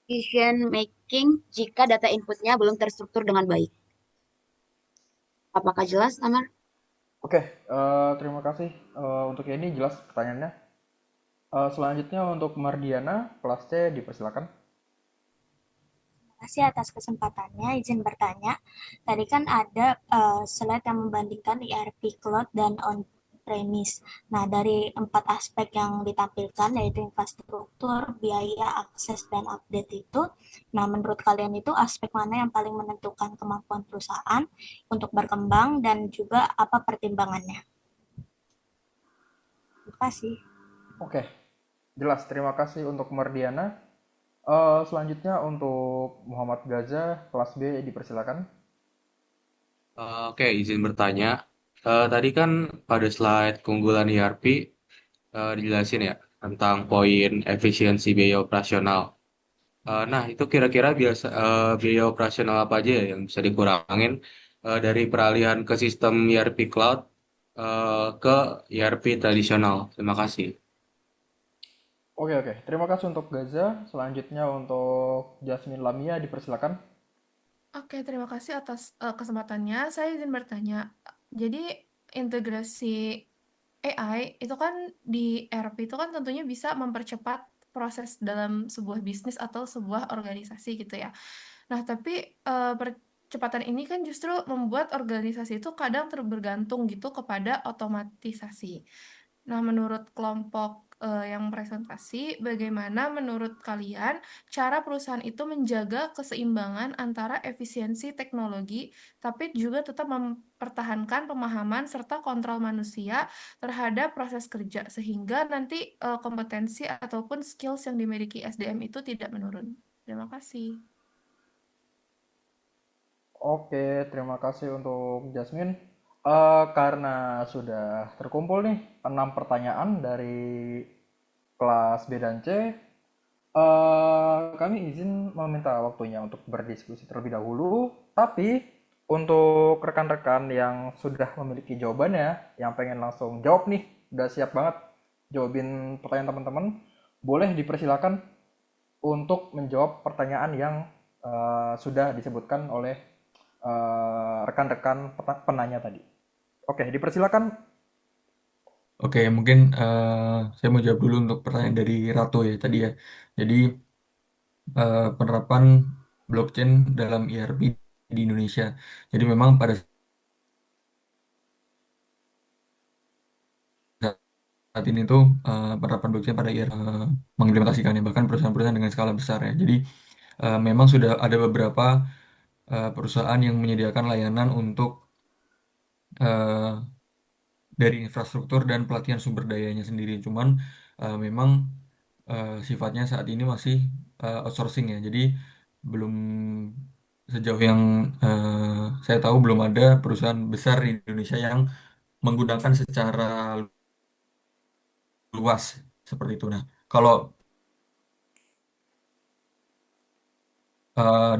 decision making jika data inputnya belum terstruktur dengan baik. Apakah jelas, Amar? Oke, terima kasih untuk Yeni, jelas pertanyaannya. Selanjutnya untuk Mardiana, kelas C dipersilakan. Terima kasih atas kesempatannya. Izin bertanya, tadi kan ada slide yang membandingkan ERP cloud dan on-premise. Nah, dari 4 aspek yang ditampilkan, yaitu infrastruktur, biaya, akses, dan update itu, nah menurut kalian itu aspek mana yang paling menentukan kemampuan perusahaan untuk berkembang dan juga apa pertimbangannya? Terima kasih. Oke, jelas. Terima kasih untuk Mardiana. Selanjutnya untuk Muhammad Gaza, kelas B dipersilakan. Oke, izin bertanya. Tadi kan pada slide keunggulan ERP dijelasin ya tentang poin efisiensi biaya operasional. Nah, itu kira-kira biaya operasional apa aja ya yang bisa dikurangin dari peralihan ke sistem ERP cloud ke ERP tradisional? Terima kasih. Oke. Terima kasih untuk Gaza. Selanjutnya untuk Jasmine Lamia dipersilakan. Oke, terima kasih atas kesempatannya. Saya izin bertanya. Jadi integrasi AI itu kan di ERP itu kan tentunya bisa mempercepat proses dalam sebuah bisnis atau sebuah organisasi gitu ya. Nah, tapi percepatan ini kan justru membuat organisasi itu kadang bergantung gitu kepada otomatisasi. Nah, menurut kelompok yang presentasi, bagaimana menurut kalian cara perusahaan itu menjaga keseimbangan antara efisiensi teknologi, tapi juga tetap mempertahankan pemahaman serta kontrol manusia terhadap proses kerja, sehingga nanti kompetensi ataupun skills yang dimiliki SDM itu tidak menurun. Terima kasih. Oke, terima kasih untuk Jasmine. Karena sudah terkumpul nih 6 pertanyaan dari kelas B dan C, kami izin meminta waktunya untuk berdiskusi terlebih dahulu. Tapi untuk rekan-rekan yang sudah memiliki jawabannya, yang pengen langsung jawab nih, udah siap banget jawabin pertanyaan teman-teman, boleh dipersilakan untuk menjawab pertanyaan yang sudah disebutkan oleh rekan-rekan penanya tadi. Oke, dipersilakan. Oke, mungkin saya mau jawab dulu untuk pertanyaan dari Ratu ya tadi ya. Jadi penerapan blockchain dalam ERP di Indonesia. Jadi memang pada saat ini tuh penerapan blockchain pada ERP mengimplementasikannya bahkan perusahaan-perusahaan dengan skala besar ya. Jadi memang sudah ada beberapa perusahaan yang menyediakan layanan untuk dari infrastruktur dan pelatihan sumber dayanya sendiri. Cuman memang sifatnya saat ini masih outsourcing ya. Jadi belum sejauh yang saya tahu belum ada perusahaan besar di Indonesia yang menggunakan secara luas seperti itu. Nah, kalau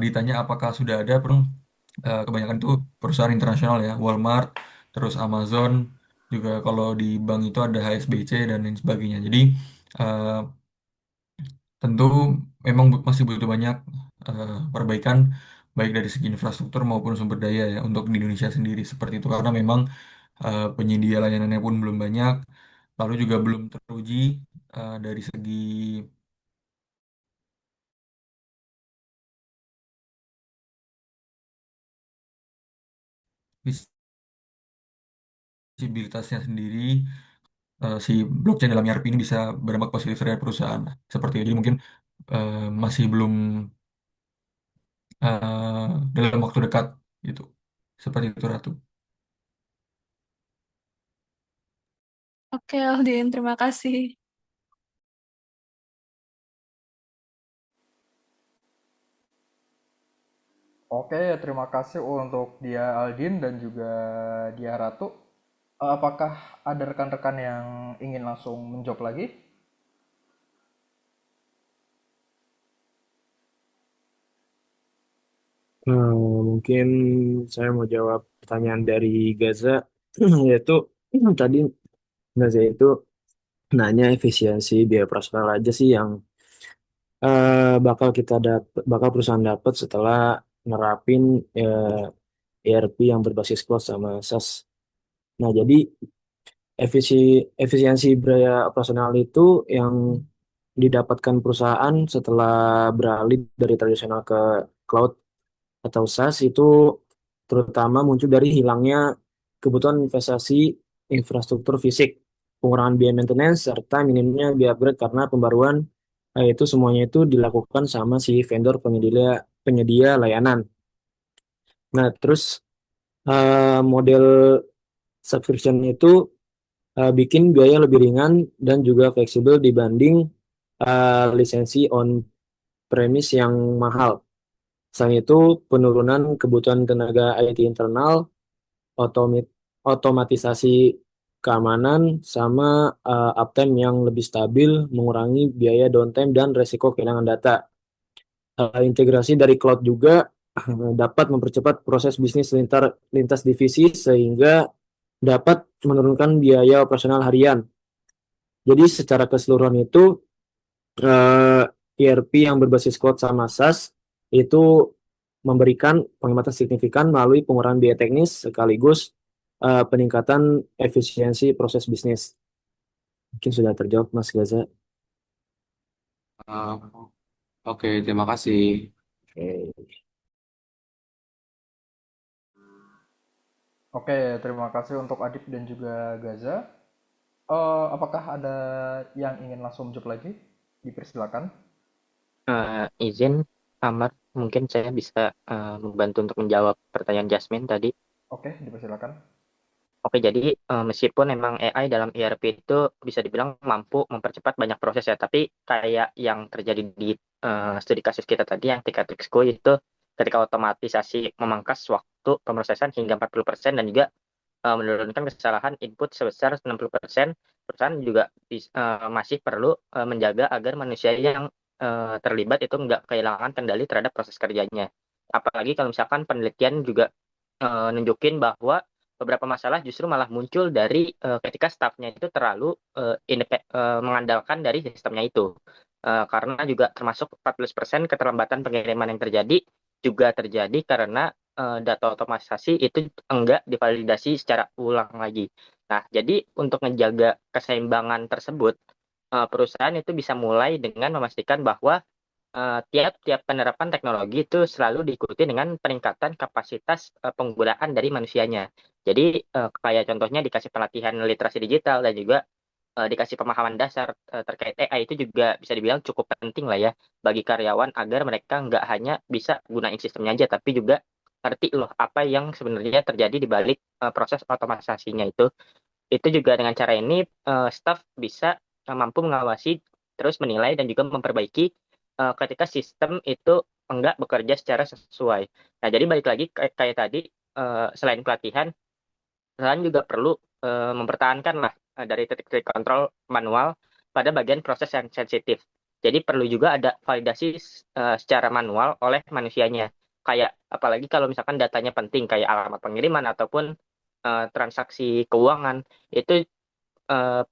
ditanya apakah sudah ada, kebanyakan itu perusahaan internasional ya, Walmart, terus Amazon, juga kalau di bank itu ada HSBC dan lain sebagainya. Jadi Eh, Tentu memang masih butuh banyak perbaikan baik dari segi infrastruktur maupun sumber daya ya untuk di Indonesia sendiri seperti itu karena memang penyedia layanannya pun belum banyak, lalu juga belum teruji dari segi visibilitasnya sendiri. Si blockchain dalam ERP ini bisa berdampak positif terhadap perusahaan seperti itu. Jadi mungkin masih belum dalam waktu dekat gitu. Seperti itu Ratu. Oke, Aldin, terima kasih. Oke, terima kasih untuk dia Aldin dan juga dia Ratu. Apakah ada rekan-rekan yang ingin langsung menjawab lagi? Mungkin saya mau jawab pertanyaan dari Gaza, yaitu tadi Gaza itu nanya efisiensi biaya operasional aja sih yang bakal perusahaan dapat setelah nerapin ERP yang berbasis cloud sama SaaS. Nah, jadi efisiensi biaya operasional itu yang didapatkan perusahaan setelah beralih dari tradisional ke cloud atau SaaS itu terutama muncul dari hilangnya kebutuhan investasi infrastruktur fisik, pengurangan biaya maintenance, serta minimnya biaya upgrade karena pembaruan itu semuanya itu dilakukan sama si vendor penyedia penyedia layanan. Nah, terus model subscription itu bikin biaya lebih ringan dan juga fleksibel dibanding lisensi on-premise yang mahal. Selain itu, penurunan kebutuhan tenaga IT internal, otomatisasi keamanan, sama uptime yang lebih stabil, mengurangi biaya downtime dan resiko kehilangan data. Integrasi dari cloud juga dapat mempercepat proses bisnis lintas divisi sehingga dapat menurunkan biaya operasional harian. Jadi secara keseluruhan itu ERP yang berbasis cloud sama SaaS itu memberikan penghematan signifikan melalui pengurangan biaya teknis sekaligus peningkatan efisiensi proses bisnis. Mungkin sudah terjawab Mas Gaza. Eh, oke, terima kasih. Oke. Oke, terima kasih untuk Adip dan juga Gaza. Apakah ada yang ingin langsung menjawab lagi? Dipersilakan. Izin, Amar, mungkin saya bisa membantu untuk menjawab pertanyaan Jasmine tadi. Oke, dipersilakan. Oke, jadi meskipun memang AI dalam ERP itu bisa dibilang mampu mempercepat banyak proses ya, tapi kayak yang terjadi di studi kasus kita tadi yang Ticketxco itu ketika otomatisasi memangkas waktu pemrosesan hingga 40% dan juga menurunkan kesalahan input sebesar 60%, perusahaan juga masih perlu menjaga agar manusia yang terlibat itu nggak kehilangan kendali terhadap proses kerjanya. Apalagi kalau misalkan penelitian juga nunjukin bahwa beberapa masalah justru malah muncul dari ketika staffnya itu terlalu mengandalkan dari sistemnya itu. Karena juga termasuk 40% keterlambatan pengiriman yang terjadi juga terjadi karena data otomatisasi itu enggak divalidasi secara ulang lagi. Nah, jadi untuk menjaga keseimbangan tersebut, perusahaan itu bisa mulai dengan memastikan bahwa tiap-tiap penerapan teknologi itu selalu diikuti dengan peningkatan kapasitas penggunaan dari manusianya. Jadi kayak contohnya dikasih pelatihan literasi digital dan juga dikasih pemahaman dasar terkait AI itu juga bisa dibilang cukup penting lah ya bagi karyawan agar mereka nggak hanya bisa gunain sistemnya aja tapi juga ngerti loh apa yang sebenarnya terjadi di balik proses otomatisasinya itu. Itu juga dengan cara ini staff bisa mampu mengawasi terus menilai dan juga memperbaiki ketika sistem itu enggak bekerja secara sesuai. Nah, jadi balik lagi kayak tadi selain pelatihan, perusahaan juga perlu mempertahankan lah dari titik-titik kontrol manual pada bagian proses yang sensitif. Jadi perlu juga ada validasi secara manual oleh manusianya. Kayak apalagi kalau misalkan datanya penting kayak alamat pengiriman ataupun transaksi keuangan itu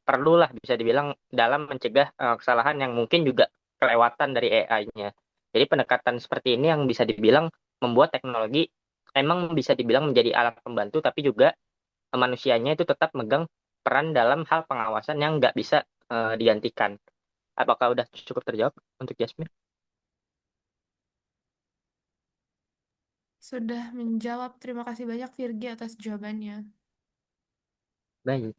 perlulah bisa dibilang dalam mencegah kesalahan yang mungkin juga kelewatan dari AI-nya. Jadi pendekatan seperti ini yang bisa dibilang membuat teknologi emang bisa dibilang menjadi alat pembantu, tapi juga manusianya itu tetap megang peran dalam hal pengawasan yang nggak bisa digantikan. Apakah udah cukup terjawab untuk Jasmine? Sudah menjawab. Terima kasih banyak Virgi atas jawabannya. Baik.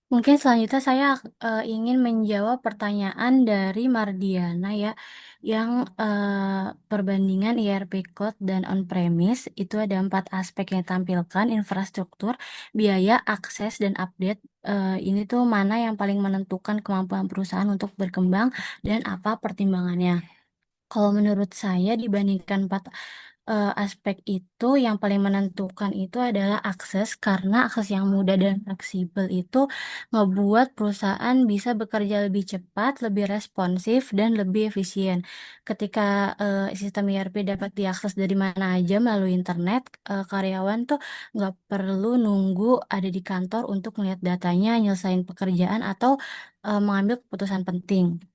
Mungkin selanjutnya saya ingin menjawab pertanyaan dari Mardiana ya, yang perbandingan ERP cloud dan on-premise itu ada 4 aspek yang ditampilkan: infrastruktur, biaya, akses, dan update. Ini tuh mana yang paling menentukan kemampuan perusahaan untuk berkembang dan apa pertimbangannya. Kalau menurut saya dibandingkan 4 aspek itu, yang paling menentukan itu adalah akses, karena akses yang mudah dan fleksibel itu ngebuat perusahaan bisa bekerja lebih cepat, lebih responsif, dan lebih efisien. Ketika sistem ERP dapat diakses dari mana aja melalui internet, karyawan tuh nggak perlu nunggu ada di kantor untuk melihat datanya, nyelesain pekerjaan, atau mengambil keputusan penting.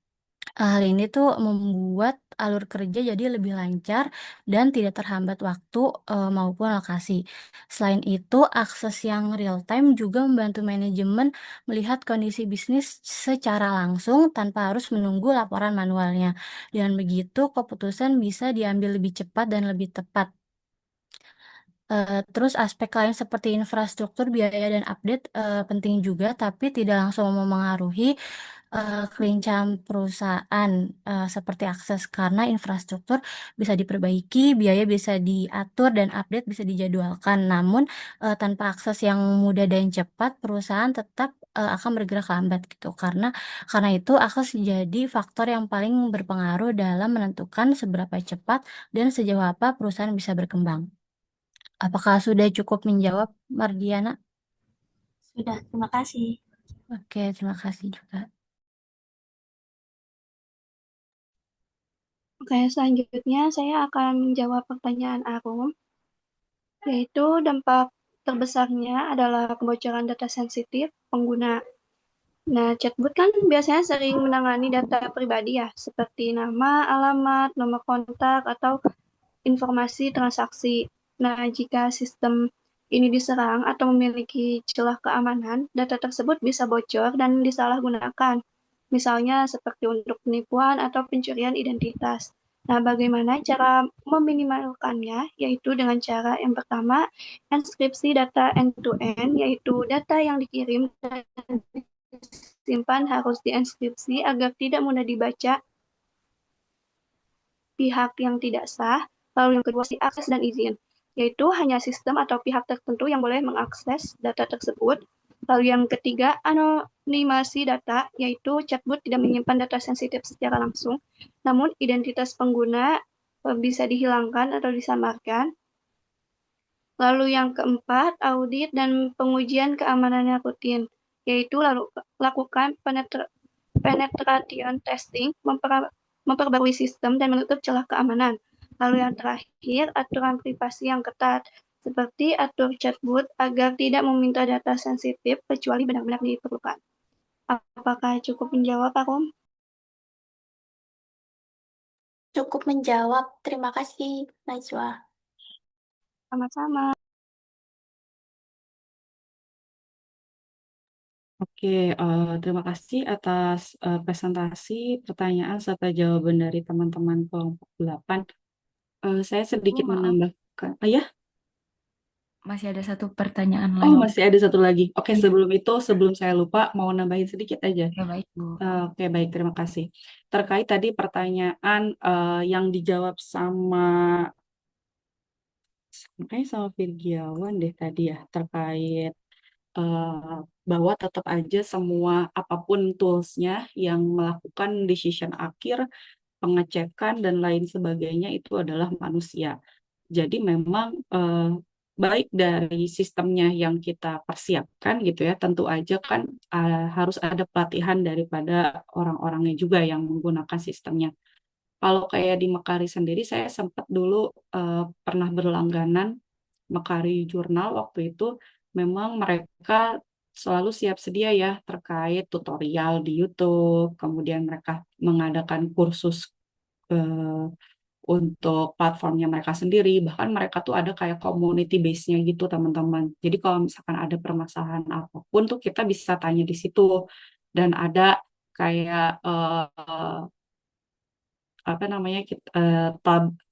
Hal ini tuh membuat alur kerja jadi lebih lancar dan tidak terhambat waktu maupun lokasi. Selain itu, akses yang real time juga membantu manajemen melihat kondisi bisnis secara langsung tanpa harus menunggu laporan manualnya. Dengan begitu, keputusan bisa diambil lebih cepat dan lebih tepat. Terus aspek lain seperti infrastruktur, biaya, dan update penting juga, tapi tidak langsung memengaruhi kelincahan perusahaan, seperti akses, karena infrastruktur bisa diperbaiki, biaya bisa diatur, dan update bisa dijadwalkan. Namun tanpa akses yang mudah dan cepat, perusahaan tetap akan bergerak lambat gitu. Karena itu akses jadi faktor yang paling berpengaruh dalam menentukan seberapa cepat dan sejauh apa perusahaan bisa berkembang. Apakah sudah cukup menjawab, Mardiana? Sudah, terima kasih. Oke, terima kasih juga. Oke, selanjutnya saya akan menjawab pertanyaan Arum, yaitu dampak terbesarnya adalah kebocoran data sensitif pengguna. Nah, chatbot kan biasanya sering menangani data pribadi ya, seperti nama, alamat, nomor kontak, atau informasi transaksi. Nah, jika sistem ini diserang atau memiliki celah keamanan, data tersebut bisa bocor dan disalahgunakan. Misalnya seperti untuk penipuan atau pencurian identitas. Nah, bagaimana cara meminimalkannya? Yaitu dengan cara yang pertama, enskripsi data end-to-end, yaitu data yang dikirim dan disimpan harus dienskripsi agar tidak mudah dibaca pihak yang tidak sah. Lalu yang kedua, akses dan izin, yaitu hanya sistem atau pihak tertentu yang boleh mengakses data tersebut. Lalu yang ketiga, anonimasi data, yaitu chatbot tidak menyimpan data sensitif secara langsung, namun identitas pengguna bisa dihilangkan atau disamarkan. Lalu yang keempat, audit dan pengujian keamanannya rutin, yaitu lakukan penetration testing, memperbarui sistem dan menutup celah keamanan. Lalu yang terakhir, aturan privasi yang ketat, seperti atur chatbot agar tidak meminta data sensitif kecuali benar-benar diperlukan. Apakah cukup menjawab, Arum? Cukup menjawab. Terima kasih, Najwa. Sama-sama. Oke, terima kasih atas presentasi, pertanyaan, serta jawaban dari teman-teman kelompok 8. Saya sedikit maaf. menambahkan. Ya, Masih ada satu pertanyaan oh lagi. masih ada satu lagi. Oke, Iya. sebelum itu, sebelum saya lupa, mau nambahin sedikit aja. Ya, baik, Bu. Oke, baik, terima kasih. Terkait tadi pertanyaan yang dijawab kayaknya sama Virgiawan deh tadi ya, terkait bahwa tetap aja semua apapun toolsnya yang melakukan decision akhir, pengecekan dan lain sebagainya itu adalah manusia. Jadi memang baik dari sistemnya yang kita persiapkan gitu ya, tentu aja kan harus ada pelatihan daripada orang-orangnya juga yang menggunakan sistemnya. Kalau kayak di Mekari sendiri, saya sempat dulu pernah berlangganan Mekari Jurnal waktu itu. Memang mereka selalu siap sedia ya terkait tutorial di YouTube, kemudian mereka mengadakan kursus eh, untuk platformnya mereka sendiri, bahkan mereka tuh ada kayak community base-nya gitu teman-teman. Jadi kalau misalkan ada permasalahan apapun tuh kita bisa tanya di situ dan ada kayak apa namanya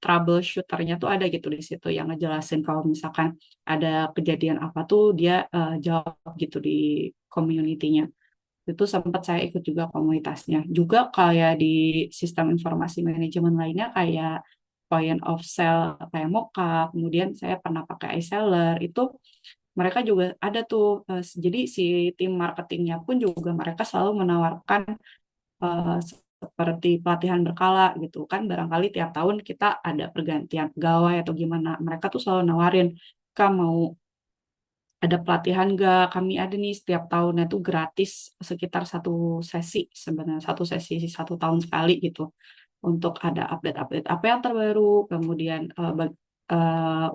troubleshooternya tuh ada gitu di situ yang ngejelasin kalau misalkan ada kejadian apa tuh dia jawab gitu di community-nya. Itu sempat saya ikut juga komunitasnya. Juga kayak di sistem informasi manajemen lainnya kayak point of sale kayak Moka, kemudian saya pernah pakai iSeller, itu mereka juga ada tuh. Jadi si tim marketingnya pun juga mereka selalu menawarkan seperti pelatihan berkala gitu kan. Barangkali tiap tahun kita ada pergantian pegawai atau gimana. Mereka tuh selalu nawarin, Kak mau ada pelatihan nggak? Kami ada nih setiap tahunnya tuh gratis sekitar satu sesi sebenarnya satu tahun sekali gitu untuk ada update-update apa yang terbaru, kemudian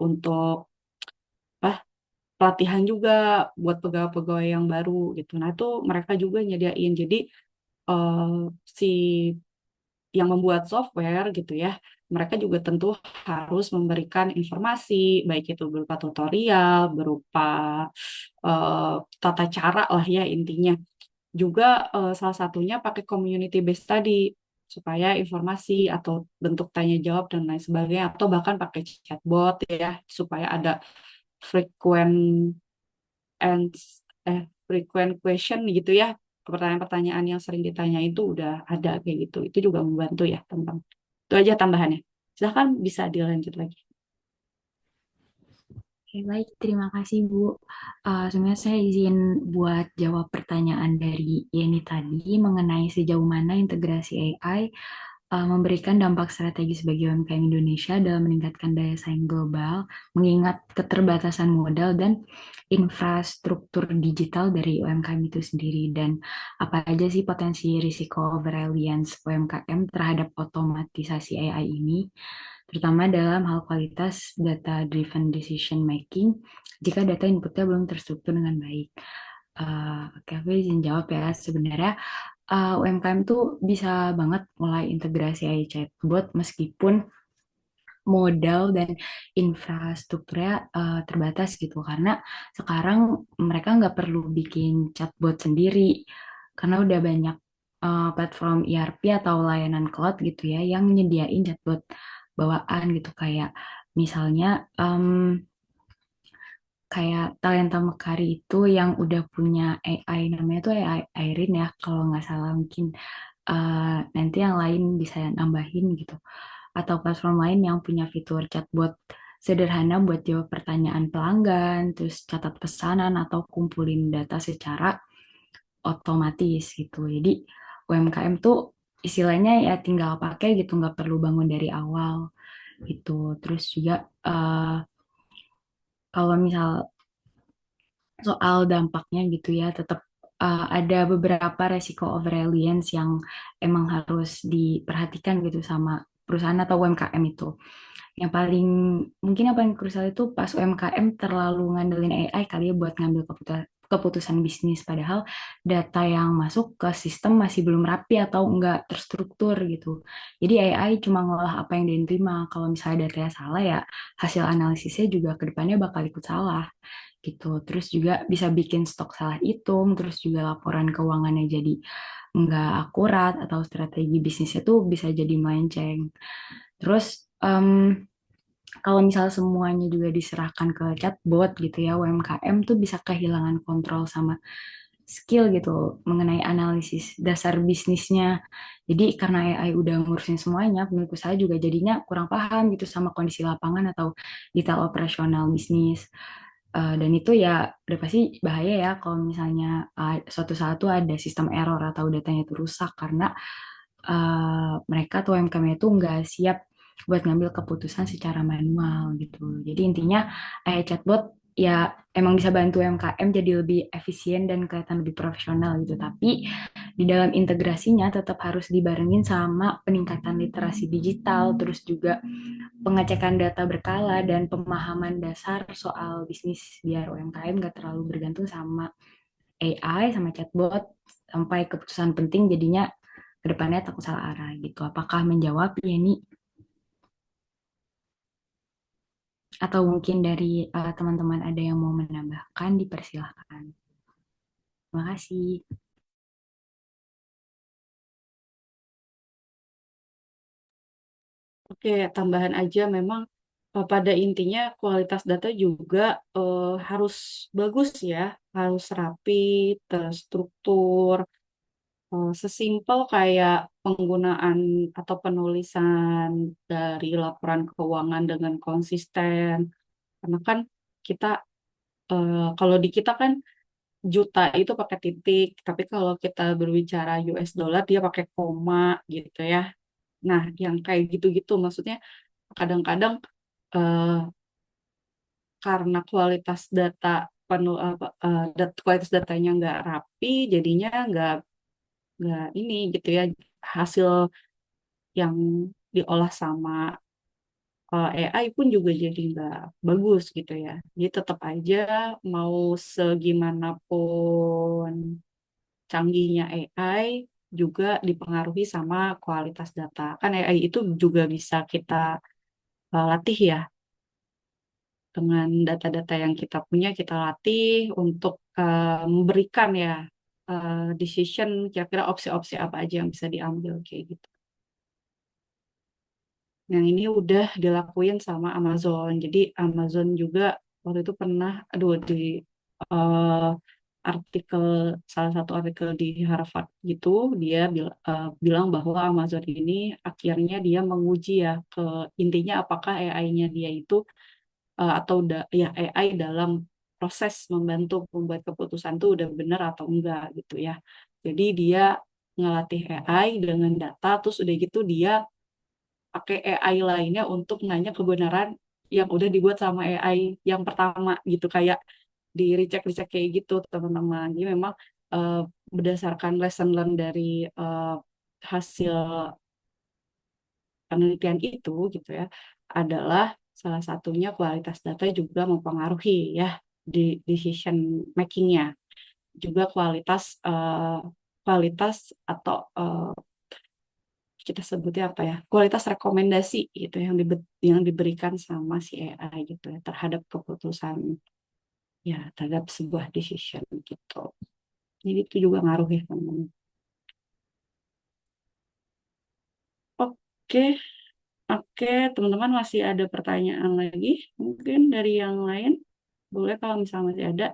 untuk ah, pelatihan juga buat pegawai-pegawai yang baru gitu. Nah itu mereka juga nyediain. Jadi eh, si yang membuat software gitu ya, mereka juga tentu harus memberikan informasi, baik itu berupa tutorial, berupa tata cara lah ya intinya. Juga salah satunya pakai community base tadi, supaya informasi atau bentuk tanya jawab dan lain sebagainya, atau bahkan pakai chatbot ya, supaya ada frequent and frequent question gitu ya, pertanyaan-pertanyaan yang sering ditanya itu udah ada kayak gitu. Itu juga membantu ya teman-teman. Itu aja tambahannya. Silahkan bisa dilanjut lagi. Oke, baik, terima kasih Bu. Sebenarnya saya izin buat jawab pertanyaan dari Yeni tadi mengenai sejauh mana integrasi AI memberikan dampak strategis bagi UMKM Indonesia dalam meningkatkan daya saing global, mengingat keterbatasan modal dan infrastruktur digital dari UMKM itu sendiri, dan apa aja sih potensi risiko reliance UMKM terhadap otomatisasi AI ini, terutama dalam hal kualitas data-driven decision making jika data inputnya belum terstruktur dengan baik. Oke, aku izin jawab ya. Sebenarnya UMKM tuh bisa banget mulai integrasi AI chatbot meskipun modal dan infrastrukturnya terbatas gitu, karena sekarang mereka nggak perlu bikin chatbot sendiri karena udah banyak platform ERP atau layanan cloud gitu ya yang nyediain chatbot bawaan gitu, kayak misalnya kayak Talenta Mekari itu yang udah punya AI, namanya tuh AI Airin ya kalau nggak salah, mungkin nanti yang lain bisa nambahin gitu, atau platform lain yang punya fitur chatbot sederhana buat jawab pertanyaan pelanggan, terus catat pesanan atau kumpulin data secara otomatis gitu. Jadi UMKM tuh istilahnya ya tinggal pakai gitu, nggak perlu bangun dari awal gitu. Terus juga kalau misal soal dampaknya gitu ya, tetap ada beberapa resiko of reliance yang emang harus diperhatikan gitu sama perusahaan atau UMKM itu. Yang paling mungkin yang paling krusial itu pas UMKM terlalu ngandelin AI kali ya buat ngambil keputusan bisnis, padahal data yang masuk ke sistem masih belum rapi atau enggak terstruktur gitu. Jadi AI cuma ngolah apa yang dia terima. Kalau misalnya datanya salah ya hasil analisisnya juga ke depannya bakal ikut salah gitu. Terus juga bisa bikin stok salah hitung, terus juga laporan keuangannya jadi nggak akurat atau strategi bisnisnya tuh bisa jadi melenceng. Terus kalau misal semuanya juga diserahkan ke chatbot gitu ya, UMKM tuh bisa kehilangan kontrol sama skill gitu mengenai analisis dasar bisnisnya. Jadi karena AI udah ngurusin semuanya, pemilik usaha juga jadinya kurang paham gitu sama kondisi lapangan atau detail operasional bisnis. Dan itu ya udah pasti bahaya ya kalau misalnya suatu saat tuh ada sistem error atau datanya itu rusak karena mereka tuh UMKM itu nggak siap buat ngambil keputusan secara manual gitu. Jadi intinya AI chatbot ya emang bisa bantu UMKM jadi lebih efisien dan kelihatan lebih profesional gitu. Tapi di dalam integrasinya tetap harus dibarengin sama peningkatan literasi digital, terus juga pengecekan data berkala dan pemahaman dasar soal bisnis biar UMKM nggak terlalu bergantung sama AI sama chatbot sampai keputusan penting jadinya kedepannya takut salah arah gitu. Apakah menjawab ya nih? Atau mungkin dari teman-teman ada yang mau menambahkan, dipersilahkan. Terima kasih. Oke, tambahan aja memang pada intinya kualitas data juga harus bagus ya, harus rapi, terstruktur, sesimpel kayak penggunaan atau penulisan dari laporan keuangan dengan konsisten. Karena kan kita kalau di kita kan juta itu pakai titik, tapi kalau kita berbicara US dollar dia pakai koma gitu ya. Nah, yang kayak gitu-gitu maksudnya kadang-kadang eh, karena kualitas data kualitas datanya nggak rapi, jadinya nggak ini gitu ya, hasil yang diolah sama AI pun juga jadi nggak bagus gitu ya. Jadi tetap aja mau segimanapun canggihnya AI juga dipengaruhi sama kualitas data. Kan AI itu juga bisa kita latih ya, dengan data-data yang kita punya kita latih untuk memberikan ya decision kira-kira opsi-opsi apa aja yang bisa diambil kayak gitu. Yang ini udah dilakuin sama Amazon. Jadi Amazon juga waktu itu pernah, aduh di eh, artikel salah satu artikel di Harvard gitu, dia bilang bahwa Amazon ini akhirnya dia menguji ya ke intinya apakah AI-nya dia itu atau ya AI dalam proses membantu membuat keputusan itu udah benar atau enggak gitu ya. Jadi dia ngelatih AI dengan data, terus udah gitu dia pakai AI lainnya untuk nanya kebenaran yang udah dibuat sama AI yang pertama gitu, kayak di recheck kayak gitu teman-teman. Jadi memang eh, berdasarkan lesson learn dari eh, hasil penelitian itu gitu ya, adalah salah satunya kualitas data juga mempengaruhi ya di decision makingnya, juga kualitas atau kita sebutnya apa ya, kualitas rekomendasi gitu yang diberikan sama si AI gitu ya terhadap keputusan, ya terhadap sebuah decision gitu. Jadi itu juga ngaruh ya teman-teman. Oke, oke teman-teman, masih ada pertanyaan lagi mungkin dari yang lain? Boleh kalau misalnya masih ada.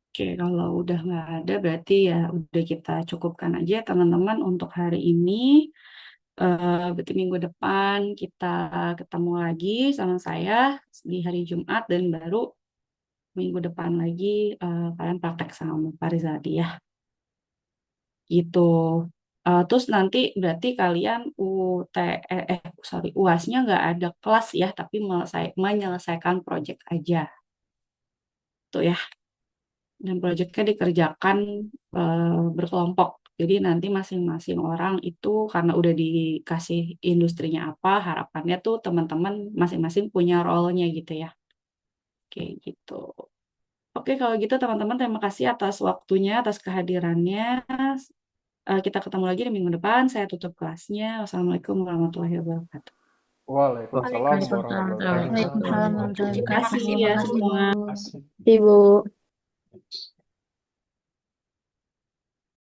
Oke, kalau udah nggak ada berarti ya udah kita cukupkan aja teman-teman untuk hari ini. Berarti minggu depan kita ketemu lagi sama saya di hari Jumat, dan baru minggu depan lagi kalian praktek sama Pak Rizadi ya. Gitu. Terus nanti berarti kalian UAS-nya nggak ada kelas ya, tapi menyelesaikan project aja. Tuh ya. Dan proyeknya dikerjakan berkelompok. Jadi nanti masing-masing orang itu karena udah dikasih industrinya apa, harapannya tuh teman-teman masing-masing punya role-nya gitu ya. Oke gitu. Oke kalau gitu teman-teman, terima kasih atas waktunya, atas kehadirannya. Kita ketemu lagi di minggu depan. Saya tutup kelasnya. Wassalamualaikum warahmatullahi wabarakatuh. Waalaikumsalam warahmatullahi Waalaikumsalam wabarakatuh. warahmatullahi Terima wabarakatuh. kasih ya semua. Ibu.